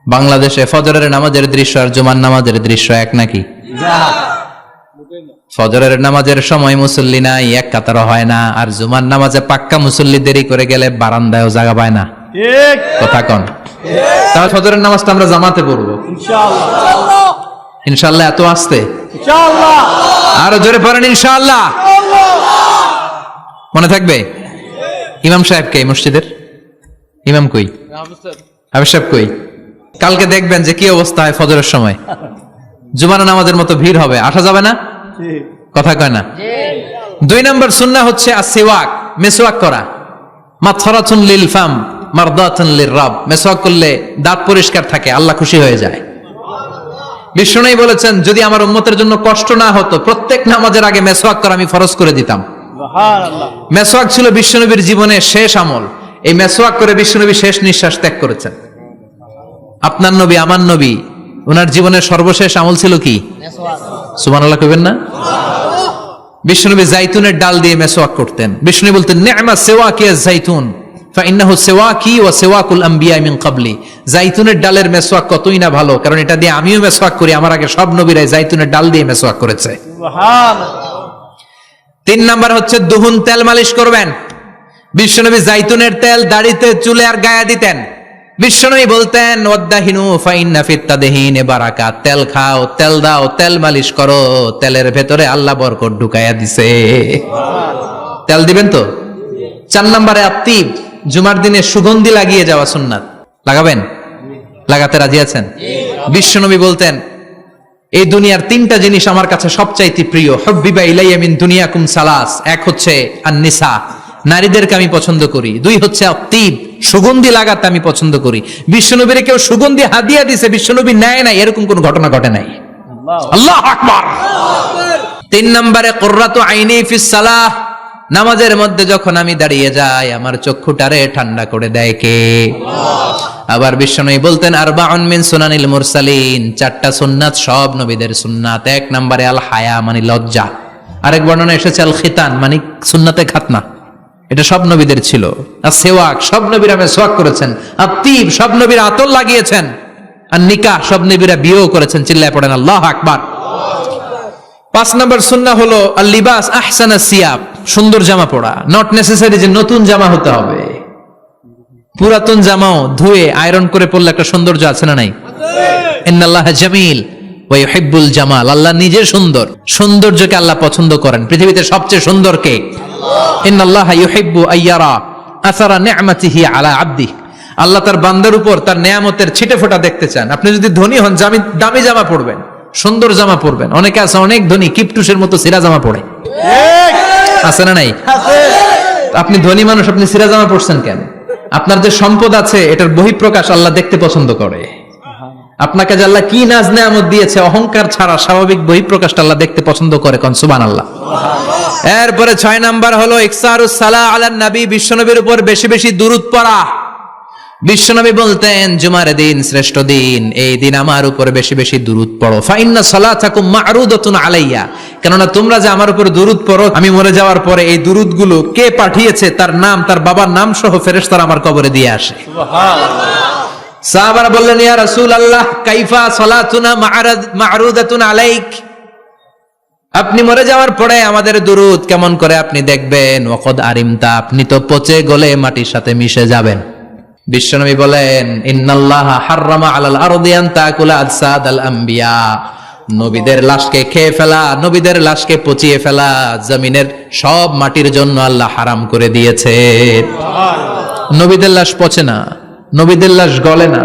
বাংলাদেশে ফজরের নামাজের দৃশ্য আর জুমার নামাজের দৃশ্য এক নাকি? ফজরের নামাজের সময় মুসল্লি নাই, 1 কাতার হয় না। আর জুমার নামাজে পাক্কা মুসল্লি দেরি করে গেলে বারান্দায়ও জায়গা পায় না। ঠিক কথা কন। তাহলে ফজরের নামাজটা আমরা জামাতে পড়বো ইনশাআল্লাহ। ইনশাআল্লাহ। এত আসতে ইনশাআল্লাহ। আরো জোরে পড়েন ইনশাআল্লাহ। মনে থাকবে? ইমাম সাহেব কে মসজিদের? ইমাম কই? হাফেজ সাহেব কই? কালকে দেখবেন যে কি অবস্থা হয় ফজরের সময়। জুমার নামাজের মতো ভিড় হবে, আসা যাবে না। কথা কয় না। 2 নম্বর সুন্নাহ হচ্ছে আসওয়াক, মেসওয়াক করা। মাথরাতুন লিল ফাম মারদাতুন লির রাব। মেসওয়াক করলে দাঁত পরিষ্কার থাকে, আল্লাহ খুশি হয়ে যায়। বিষ্ণু বলেছেন যদি আমার উম্মতের জন্য কষ্ট না হতো প্রত্যেক নামাজের আগে মেসওয়াক করা আমি ফরজ করে দিতাম। সুবহানাল্লাহ। মেসওয়াক ছিল বিশ্বনবীর জীবনের শেষ আমল। এই মেসওয়াক করে বিশ্বনবী শেষ নিঃশ্বাস ত্যাগ করেছেন। আপনার নবী আমার নবী ওনার জীবনের সর্বশেষ আমল ছিল কি? সুবহানাল্লাহ কইবেন না? বিশ্বনবী জাইতুনের ডাল দিয়ে মেসওয়াক করতেন। বিষ্ণু বলতেন নি'মা সিওয়াকি আয-যাইতুন ফাইন্নাহু সিওয়াকি ওয়া সিওয়াকুল আমবিয়া মিন ক্বাবলি। জাইতুনের ডালের মেসওয়াক কতই না ভালো, কারণ এটা দিয়ে আমিও মেসওয়াক করি, আমার আগে সব নবীরাই জাইতুনের ডাল দিয়ে মেসওয়াক করেছে। সুবহানাল্লাহ। 3 নাম্বার হচ্ছে দুহুন তেল মালিশ করবেন। বিশ্বনবী জাইতুনের তেল দাড়িতে চুলে আর গায়ে দিতেন। বিশ্বনবী বলতেন ওয়াদাহিনু ফাইন্না ফিত তাদহিনে বারাকাত। তেল খাও, তেল দাও, তেল মালিশ করো, তেলের ভেতরে আল্লাহ বরকত ঢুকাইয়া দিছে। তেল দিবেন তো? 4 নম্বরে আত্তিব, জুমার দিনে সুগন্ধি লাগিয়ে যাওয়া সুন্নাত। লাগাবেন? লাগাতে রাজি আছেন? বিশ্বনবী বলতেন এই দুনিয়ার 3টা জিনিস আমার কাছে সবচাইতে প্রিয়। হুব্বিবা ইলাইয়া মিন দুনিয়াকুম সালাস। এক হচ্ছে আন-নিসা, নারীদেরকে আমি পছন্দ করি। 2 হচ্ছে আত্তিব, সুগন্ধি লাগাতে আমি পছন্দ করি। বিশ্বনবীর কেউ সুগন্ধি হাদিয়া দিছে, বিশ্বনবী নেয় নাই, এরকম কোন ঘটনা ঘটে নাই। আল্লাহু আকবার। 3 নম্বরে কুররাতু আইনি ফিস সালাহ। নামাজের মধ্যে যখন আমি দাঁড়িয়ে যাই আমার চক্ষুটারে ঠান্ডা করে দেয় কে? আবার বিশ্বনবী বলতেন আরবাউন মিন সুনানিল মুরসালিন। 4টা সুন্নাত সব নবীদের সুন্নাত। 1 নম্বরে আল হায়া মানে লজ্জা। আরেক বর্ণনা এসেছে আল খিতান মানে সুন্নাতে খাতনা, এটা সব নবীদের ছিল। আর সেওয়াক, সব নবীরা মেসওয়াক করেছেন। আত্তিব, সব নবীরা আতর লাগিয়েছেন। আর নিকাহ, সব নবীরা বিয়েও করেছেন। চিল্লায় পড়েন আল্লাহু আকবার। 5 নম্বর সুন্নাহ হলো আল লিবাস আহসানা সিয়াব, সুন্দর জামা পরা। নট নেসেসারি যে নতুন জামা হতে হবে, পুরাতন জামাও ধুয়ে আয়রন করে পরলে একটা সৌন্দর্য আছে না নাই? ইন্নাল্লাহা জামিল ওয়া ইউহিব্বুল জামাল। আল্লাহ নিজে সুন্দর, সৌন্দর্যকে আল্লাহ পছন্দ করেন। পৃথিবীতে সবচেয়ে সুন্দর কে? ইন্নাল্লাহা ইউহিব্বু আইয়ারা আসারা নি'মাতিহি আলা আবদিহি। আল্লাহ তার বান্দার উপর তার নেয়ামতের ছিটেফোঁটা দেখতে চান। আপনি যদি ধনী হন দামি জামা পরবেন, সুন্দর জামা পরবেন। অনেকে আছে অনেক ধনী কিপটুসের মতো সিরা জামা পরে, আছে না নাই? আপনি ধনী মানুষ, আপনি সিরা জামা পরছেন কেন? আপনার যে সম্পদ আছে এটার বহিঃপ্রকাশ আল্লাহ দেখতে পছন্দ করে। আপনাকে যে আল্লাহ কি নাজ নেয়ামত দিয়েছে, অহংকার ছাড়া স্বাভাবিক বহিঃপ্রকাশটা আল্লাহ দেখতে পছন্দ করে। কোন সুবহানাল্লাহ। এরপরে 6 নাম্বার হলো ইকসারুস সালাহ আলান নবী, বিশ্বনবীর উপর বেশি বেশি দুরূদ পড়া। বিশ্বনবী বলতেন জুমার দিন শ্রেষ্ঠ দিন, এই দিন আমার উপর বেশি বেশি দুরূদ পড়ো। ফাইন্না সালাতাকুম মা'রুদাতুন আলাইয়া, কেননা তোমরা যে আমার উপর দুরূদ পড়ো, আমি মরে যাওয়ার পরে এই দুরূদগুলো কে পাঠিয়েছে তার নাম, তার বাবার নাম সহ ফেরেশতারা আমার কবরে দিয়ে আসে। সুবহানাল্লাহ। সাহাবারা বললেন ইয়া রাসূলুল্লাহ কাইফা সালাতুনা মা'রুদাতুন আলাইক, আপনি মরে যাওয়ার পরে আমাদের দুরূদ কেমন করে আপনি দেখবেন? ওয়াকাদ আরিমতা, আপনি তো পচে গলে মাটির সাথে মিশে যাবেন। বিশ্বনবী বলেন ইন্নাল্লাহা হাররামা আলাল আরদি আন তাকুলা আজসাদাল আম্বিয়া, নবীদের লাশকে খেয়ে ফেলা, নবীদের লাশকে পচিয়ে ফেলা জমিনের সব মাটির জন্য আল্লাহ হারাম করে দিয়েছে। নবীদের লাশ পচে না, নবীদের লাশ গলে না।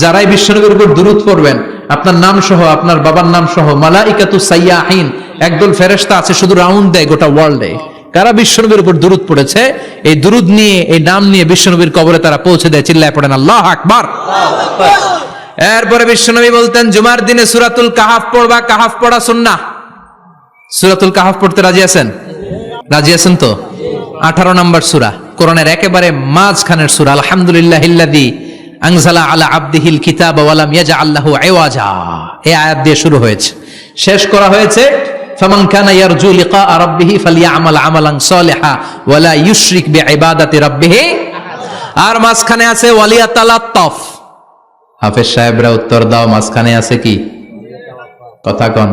যারাই বিশ্বনবীর উপর দুরূদ পড়বেন, আপনার নাম সহ, আপনার বাবার নাম সহ, মালাইকাতু সাইয়াহিন, একদল ফেরেশতা আছে শুধু রাউন্ড দেয় গোটা ওয়ার্ল্ডে। কারা বিশ্বনবীর উপর দুরূদ পড়েছে, এই দুরূদ নিয়ে, এই নাম নিয়ে বিশ্বনবীর কবরে তারা পৌঁছে দেয়। চিল্লায় পড়েন আল্লাহু আকবার। এরপরে বিশ্বনবী বলতেন জুমার দিনে সূরাতুল কাহাফ পড়বা। কাহাফ পড়া সুন্নাহ। সূরাতুল কাহাফ পড়তে রাজি আছেন? রাজি আছেন তো? 18 নম্বর সূরা, কোরআনের একেবারে মাঝখানের সূরা। আলহামদুলিল্লাহিল্লাযী আনজালা আলা আবদিহিল কিতাবা ওয়া লাম ইয়াজআল লাহু ইওয়াজা, এই আয়াত দিয়ে শুরু হয়েছে, শেষ করা হয়েছে ফামান কানা ইয়ারজু লিকা রাব্বিহি ফালইআমাল আমালান সালিহা ওয়া লা ইউশরিক বিইবাদাতি রাব্বিহি। আর মাঝখানে আছে ওয়ালিয়াতালাত্তাফ। হাফেজ সাহেবরা উত্তর দাও, মাঝখানে আছে কি? কথা কন।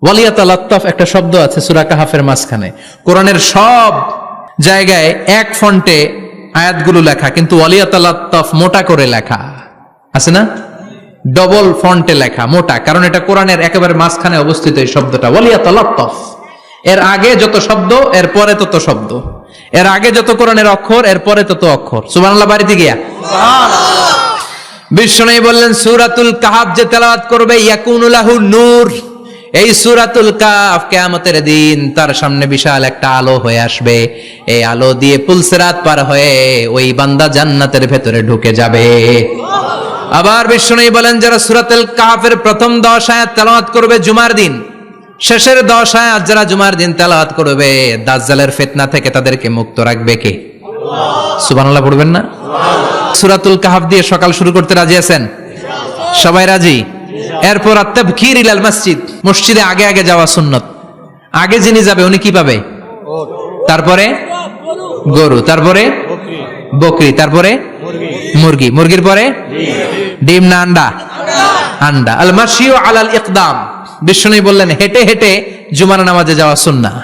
ওয়ালিয়াতালাত্তাফ একটা শব্দ আছে সূরা কাহাফের মাঝখানে। কোরআনের সব জায়গায় এক ফন্টে আয়াতগুলো লেখা, কিন্তু ওয়ালিয়াতালাত্তাফ মোটা করে লেখা আছে না? ডবল ফন্টে লেখা, মোটা, কারণ এটা কোরআনের একেবারে মাঝখানে অবস্থিত এই শব্দটা ওয়ালিয়াতালাত্তাফ। এর আগে যত শব্দ এর পরে তত শব্দ, এর আগে যত কোরআনের অক্ষর এর পরে তত অক্ষর। সুবহানাল্লাহ বাড়িতে গিয়া সুবহানাল্লাহ। বিশ্বনবী বললেন সূরাতুল কাহাফ যে তেলাওয়াত করবে ইয়াকুনু লাহু নূর, এই সূরাতুল কাহাফ কিয়ামতের দিন তার সামনে বিশাল একটা আলো হয়ে আসবে। এই আলো দিয়ে পুলসিরাত পার হয়ে ওই বান্দা জান্নাতের ভেতরে ঢুকে যাবে। আবার বিশ্বনবী বলেন যারা সূরাতুল কাহফের প্রথম 10 আয়াত তেলাওয়াত করবে জুমার দিন, শেষের 10 আয়াত যারা জুমার দিন তেলাওয়াত করবে, দাজ্জালের ফিতনা থেকে তাদেরকে মুক্ত রাখবে কে? সুবহানাল্লাহ পড়বেন না? সূরাতুল কাহফ দিয়ে সকাল শুরু করতে রাজি আছেন? সবাই রাজি? এরপর আত-তাবকির ইলাল মসজিদ, মসজিদে আগে আগে যাওয়া সুন্নাত। আগে যিনি যাবে উনি কি পাবে? তারপরে গরু, তারপরে বকরি, তারপরে মুরগি, মুরগির পরে ডিম না আন্ডা? আন্ডা। আল মাশিউ আলাল ইকদাম, বিশ্বনবী বললেন হেঁটে হেঁটে জুমার নামাজে যাওয়া সুন্নাহ।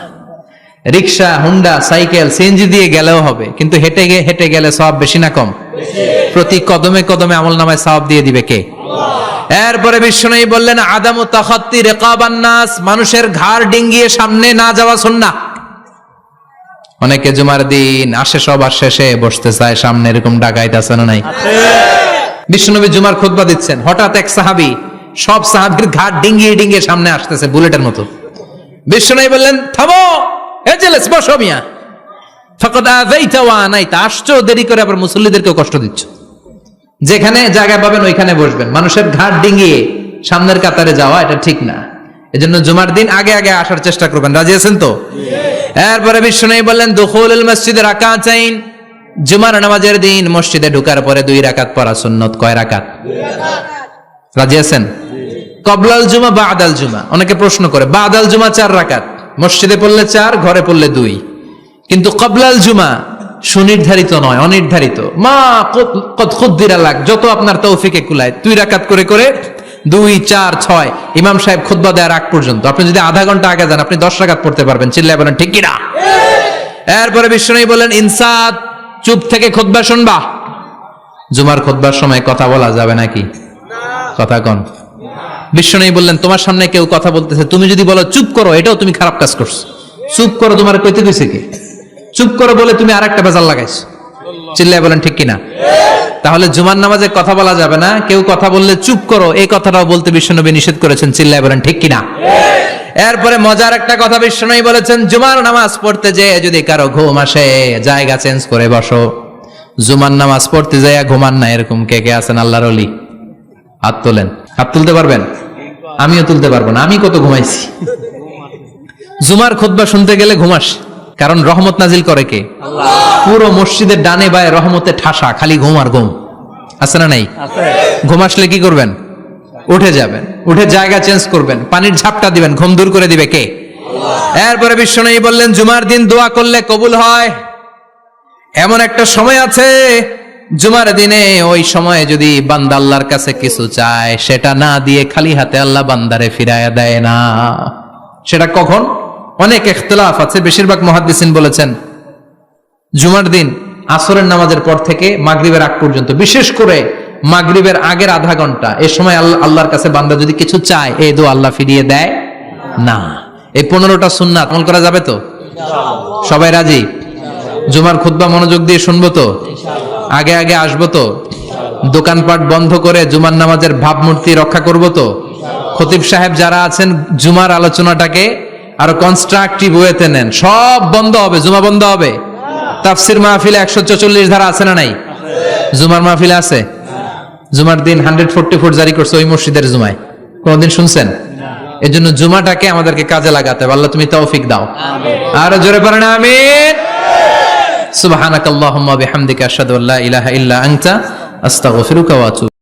রিকশা, হুন্ডা, সাইকেল, সিএনজি দিয়ে গেলেও হবে, কিন্তু হেঁটে হেঁটে গেলে সওয়াব বেশি না কম? প্রতি কদমে কদমে আমলনামায় সওয়াব দিয়ে দিবে কে? এরপরে বিশ্বনবী বললেন আদামু তাখাত্তি রিকাবান নাস, মানুষের ঘাড় ডিঙ্গিয়ে সামনে না যাওয়া সুন্নাহ। অনেকে জুমার দিন আসে সবার শেষে বসতে চায় সামনে, এরকম ডাকাইত আছে না নাই? বিশ্বনবী জুমার খুতবা দিচ্ছেন, হঠাৎ এক সাহাবী সব সাহাবীর ঘাড় ডিঙ্গিয়ে ডিঙ্গিয়ে সামনে আসতেছে বুলেটের মতো। বিশ্বনবী বললেন থামো, এজেলেস বসো মিয়া, ফাকাদ আযাইতা ওয়া আনাইতা, আসছো দেরি করে আবার মুসল্লিদেরকেও কষ্ট দিচ্ছ। যেখানে জায়গা পাবেন ওইখানে বসবেন, মানুষের ঘাড় ডিঙ্গিয়ে সামনের কাতারে যাওয়া এটা ঠিক না। এজন্য জুমার দিন আগে আগে আসার চেষ্টা করবেন। রাজি আছেন তো? এরপরে বিশ্বনবী বললেন দুখুলুল মসজিদে রাকাতাইন, জুমার নামাজের দিন মসজিদে ঢোকার পরে 2 রাকাত পড়া সুন্নাত। কয় রাকাত? রাজি আছেন? কবলাল জুমা বাদাল জুমা, অনেকে প্রশ্ন করে বাদাল জুমা 4 রাকাত, মসজিদে পড়লে 4, ঘরে পড়লে 2, কিন্তু কবলাল জুমা সুনির্ধারিত নয়, অনির্ধারিত। মা কদ খুদ্দিরা লাক, যত আপনার তৌফিকে কুলায় 2 রাকাত করে করে 2, 4, 6 ইমাম সাহেব খুতবা দেওয়ার আগ পর্যন্ত আপনি যদি আধা ঘন্টা আগে যান আপনি 10 রাকাত পড়তে পারবেন। চিল্লায় বলেন ঠিক কি না? এরপরে বিশ্বনবী বলেন ইনসাত, চুপ থেকে খুতবা শুনবা। জুমার খুতবার সময় কথা বলা যাবে নাকি? কথা কোন? বিশ্বনবী বললেন তোমার সামনে কেউ কথা বলতেছে, তুমি যদি বলো চুপ করো, এটাও তুমি খারাপ কাজ করছো। চুপ করো তোমার কইতে কইছে কে? চুপ করো বলে তুমি আরেকটা ভেজাল লাগাইছো। চিল্লায় বলেন ঠিক কিনা? তাহলে জুমার নামাজে কথা বলা যাবে না, কেউ কথা বললে চুপ করো এই কথাটাও বলতে বিশ্বনবী নিষেধ করেছেন। চিল্লায় বলেন ঠিক কিনা? এরপরে মজার একটা কথা বিশ্বনবী বলেছেন, জুমার নামাজ পড়তে যেয়ে যদি কারো ঘুম আসে জায়গা চেঞ্জ করে বসো। জুমার নামাজ পড়তে যেয়ে ঘুমান না, এরকম কে কে আছেন আল্লাহর ওলি? হাত তোলেন। হাত তুলতে পারবেন? আমিও তুলতে পারবো না, আমি কত ঘুমাইছি। জুমার খুতবা শুনতে গেলে ঘুমাস, কারণ রহমত নাজিল করে কে? পুরো মসজিদের ডানে বায়ে রহমতে ঠাসা, খালি ঘুম আর ঘুম। আছে না নাই? ঘুম আসলে কি করবেন? উঠে যাবেন, উঠে জায়গা চেঞ্জ করবেন, পানির ঝাপটা দিবেন, ঘুম দূর করে দিবে কে? এরপরে বিশ্বনবী বললেন জুমার দিন দোয়া করলে কবুল হয়। এমন একটা সময় আছে জুমার দিনে, ওই সময়ে যদি বান্দা আল্লাহর কাছে কিছু চায় সেটা না দিয়ে খালি হাতে আল্লাহ বান্দারে ফিরায়া দেয় না। সেটা কখন? অনেক ইখতিলাফ আছে, বেশিরভাগ মুহাদ্দিসিন বলেছেন জুমার দিন আসরের নামাজের পর থেকে মাগরিবের আগ পর্যন্ত, বিশেষ করে মাগরিবের আগের আধা ঘন্টা, এই সময় আল্লাহর কাছে বান্দা যদি কিছু চায় এই দোয়া আল্লাহ ফিরিয়ে দেয় না। এই 15টা সুন্নাত আমল করা যাবে তো? সবাই রাজি? জুমার খুতবা মনোযোগ দিয়ে শুনবো তো? আগে আগে আসবো তো? দোকানপাট বন্ধ করে জুমার নামাজের ভাবমূর্তি রক্ষা করবো তো? খতিব সাহেব যারা আছেন জুমার আলোচনাটাকে আরো কনস্ট্রাকটিভ ওয়েতে নেন, সব বন্ধ হবে, জুমা বন্ধ হবে। তাফসির মাহফিলে 144 ধারা আছে না নাই? জুমার মাহফিলে আছে? জুমার দিন 144 জারি করছে ওই মসজিদের জুমায়, কোনদিন শুনছেন? এই জন্য জুমাটাকে আমাদেরকে কাজে লাগাতে হবে। আল্লাহ তুমি তৌফিক দাও। আর জোরে পড়েন আমিন। সুবহানাকাল্লাহুম্মা বিহামদিকা আশহাদু আল্লা ইলাহা ইল্লা আনতা আস্তাগফিরুকা ওয়া আতুবু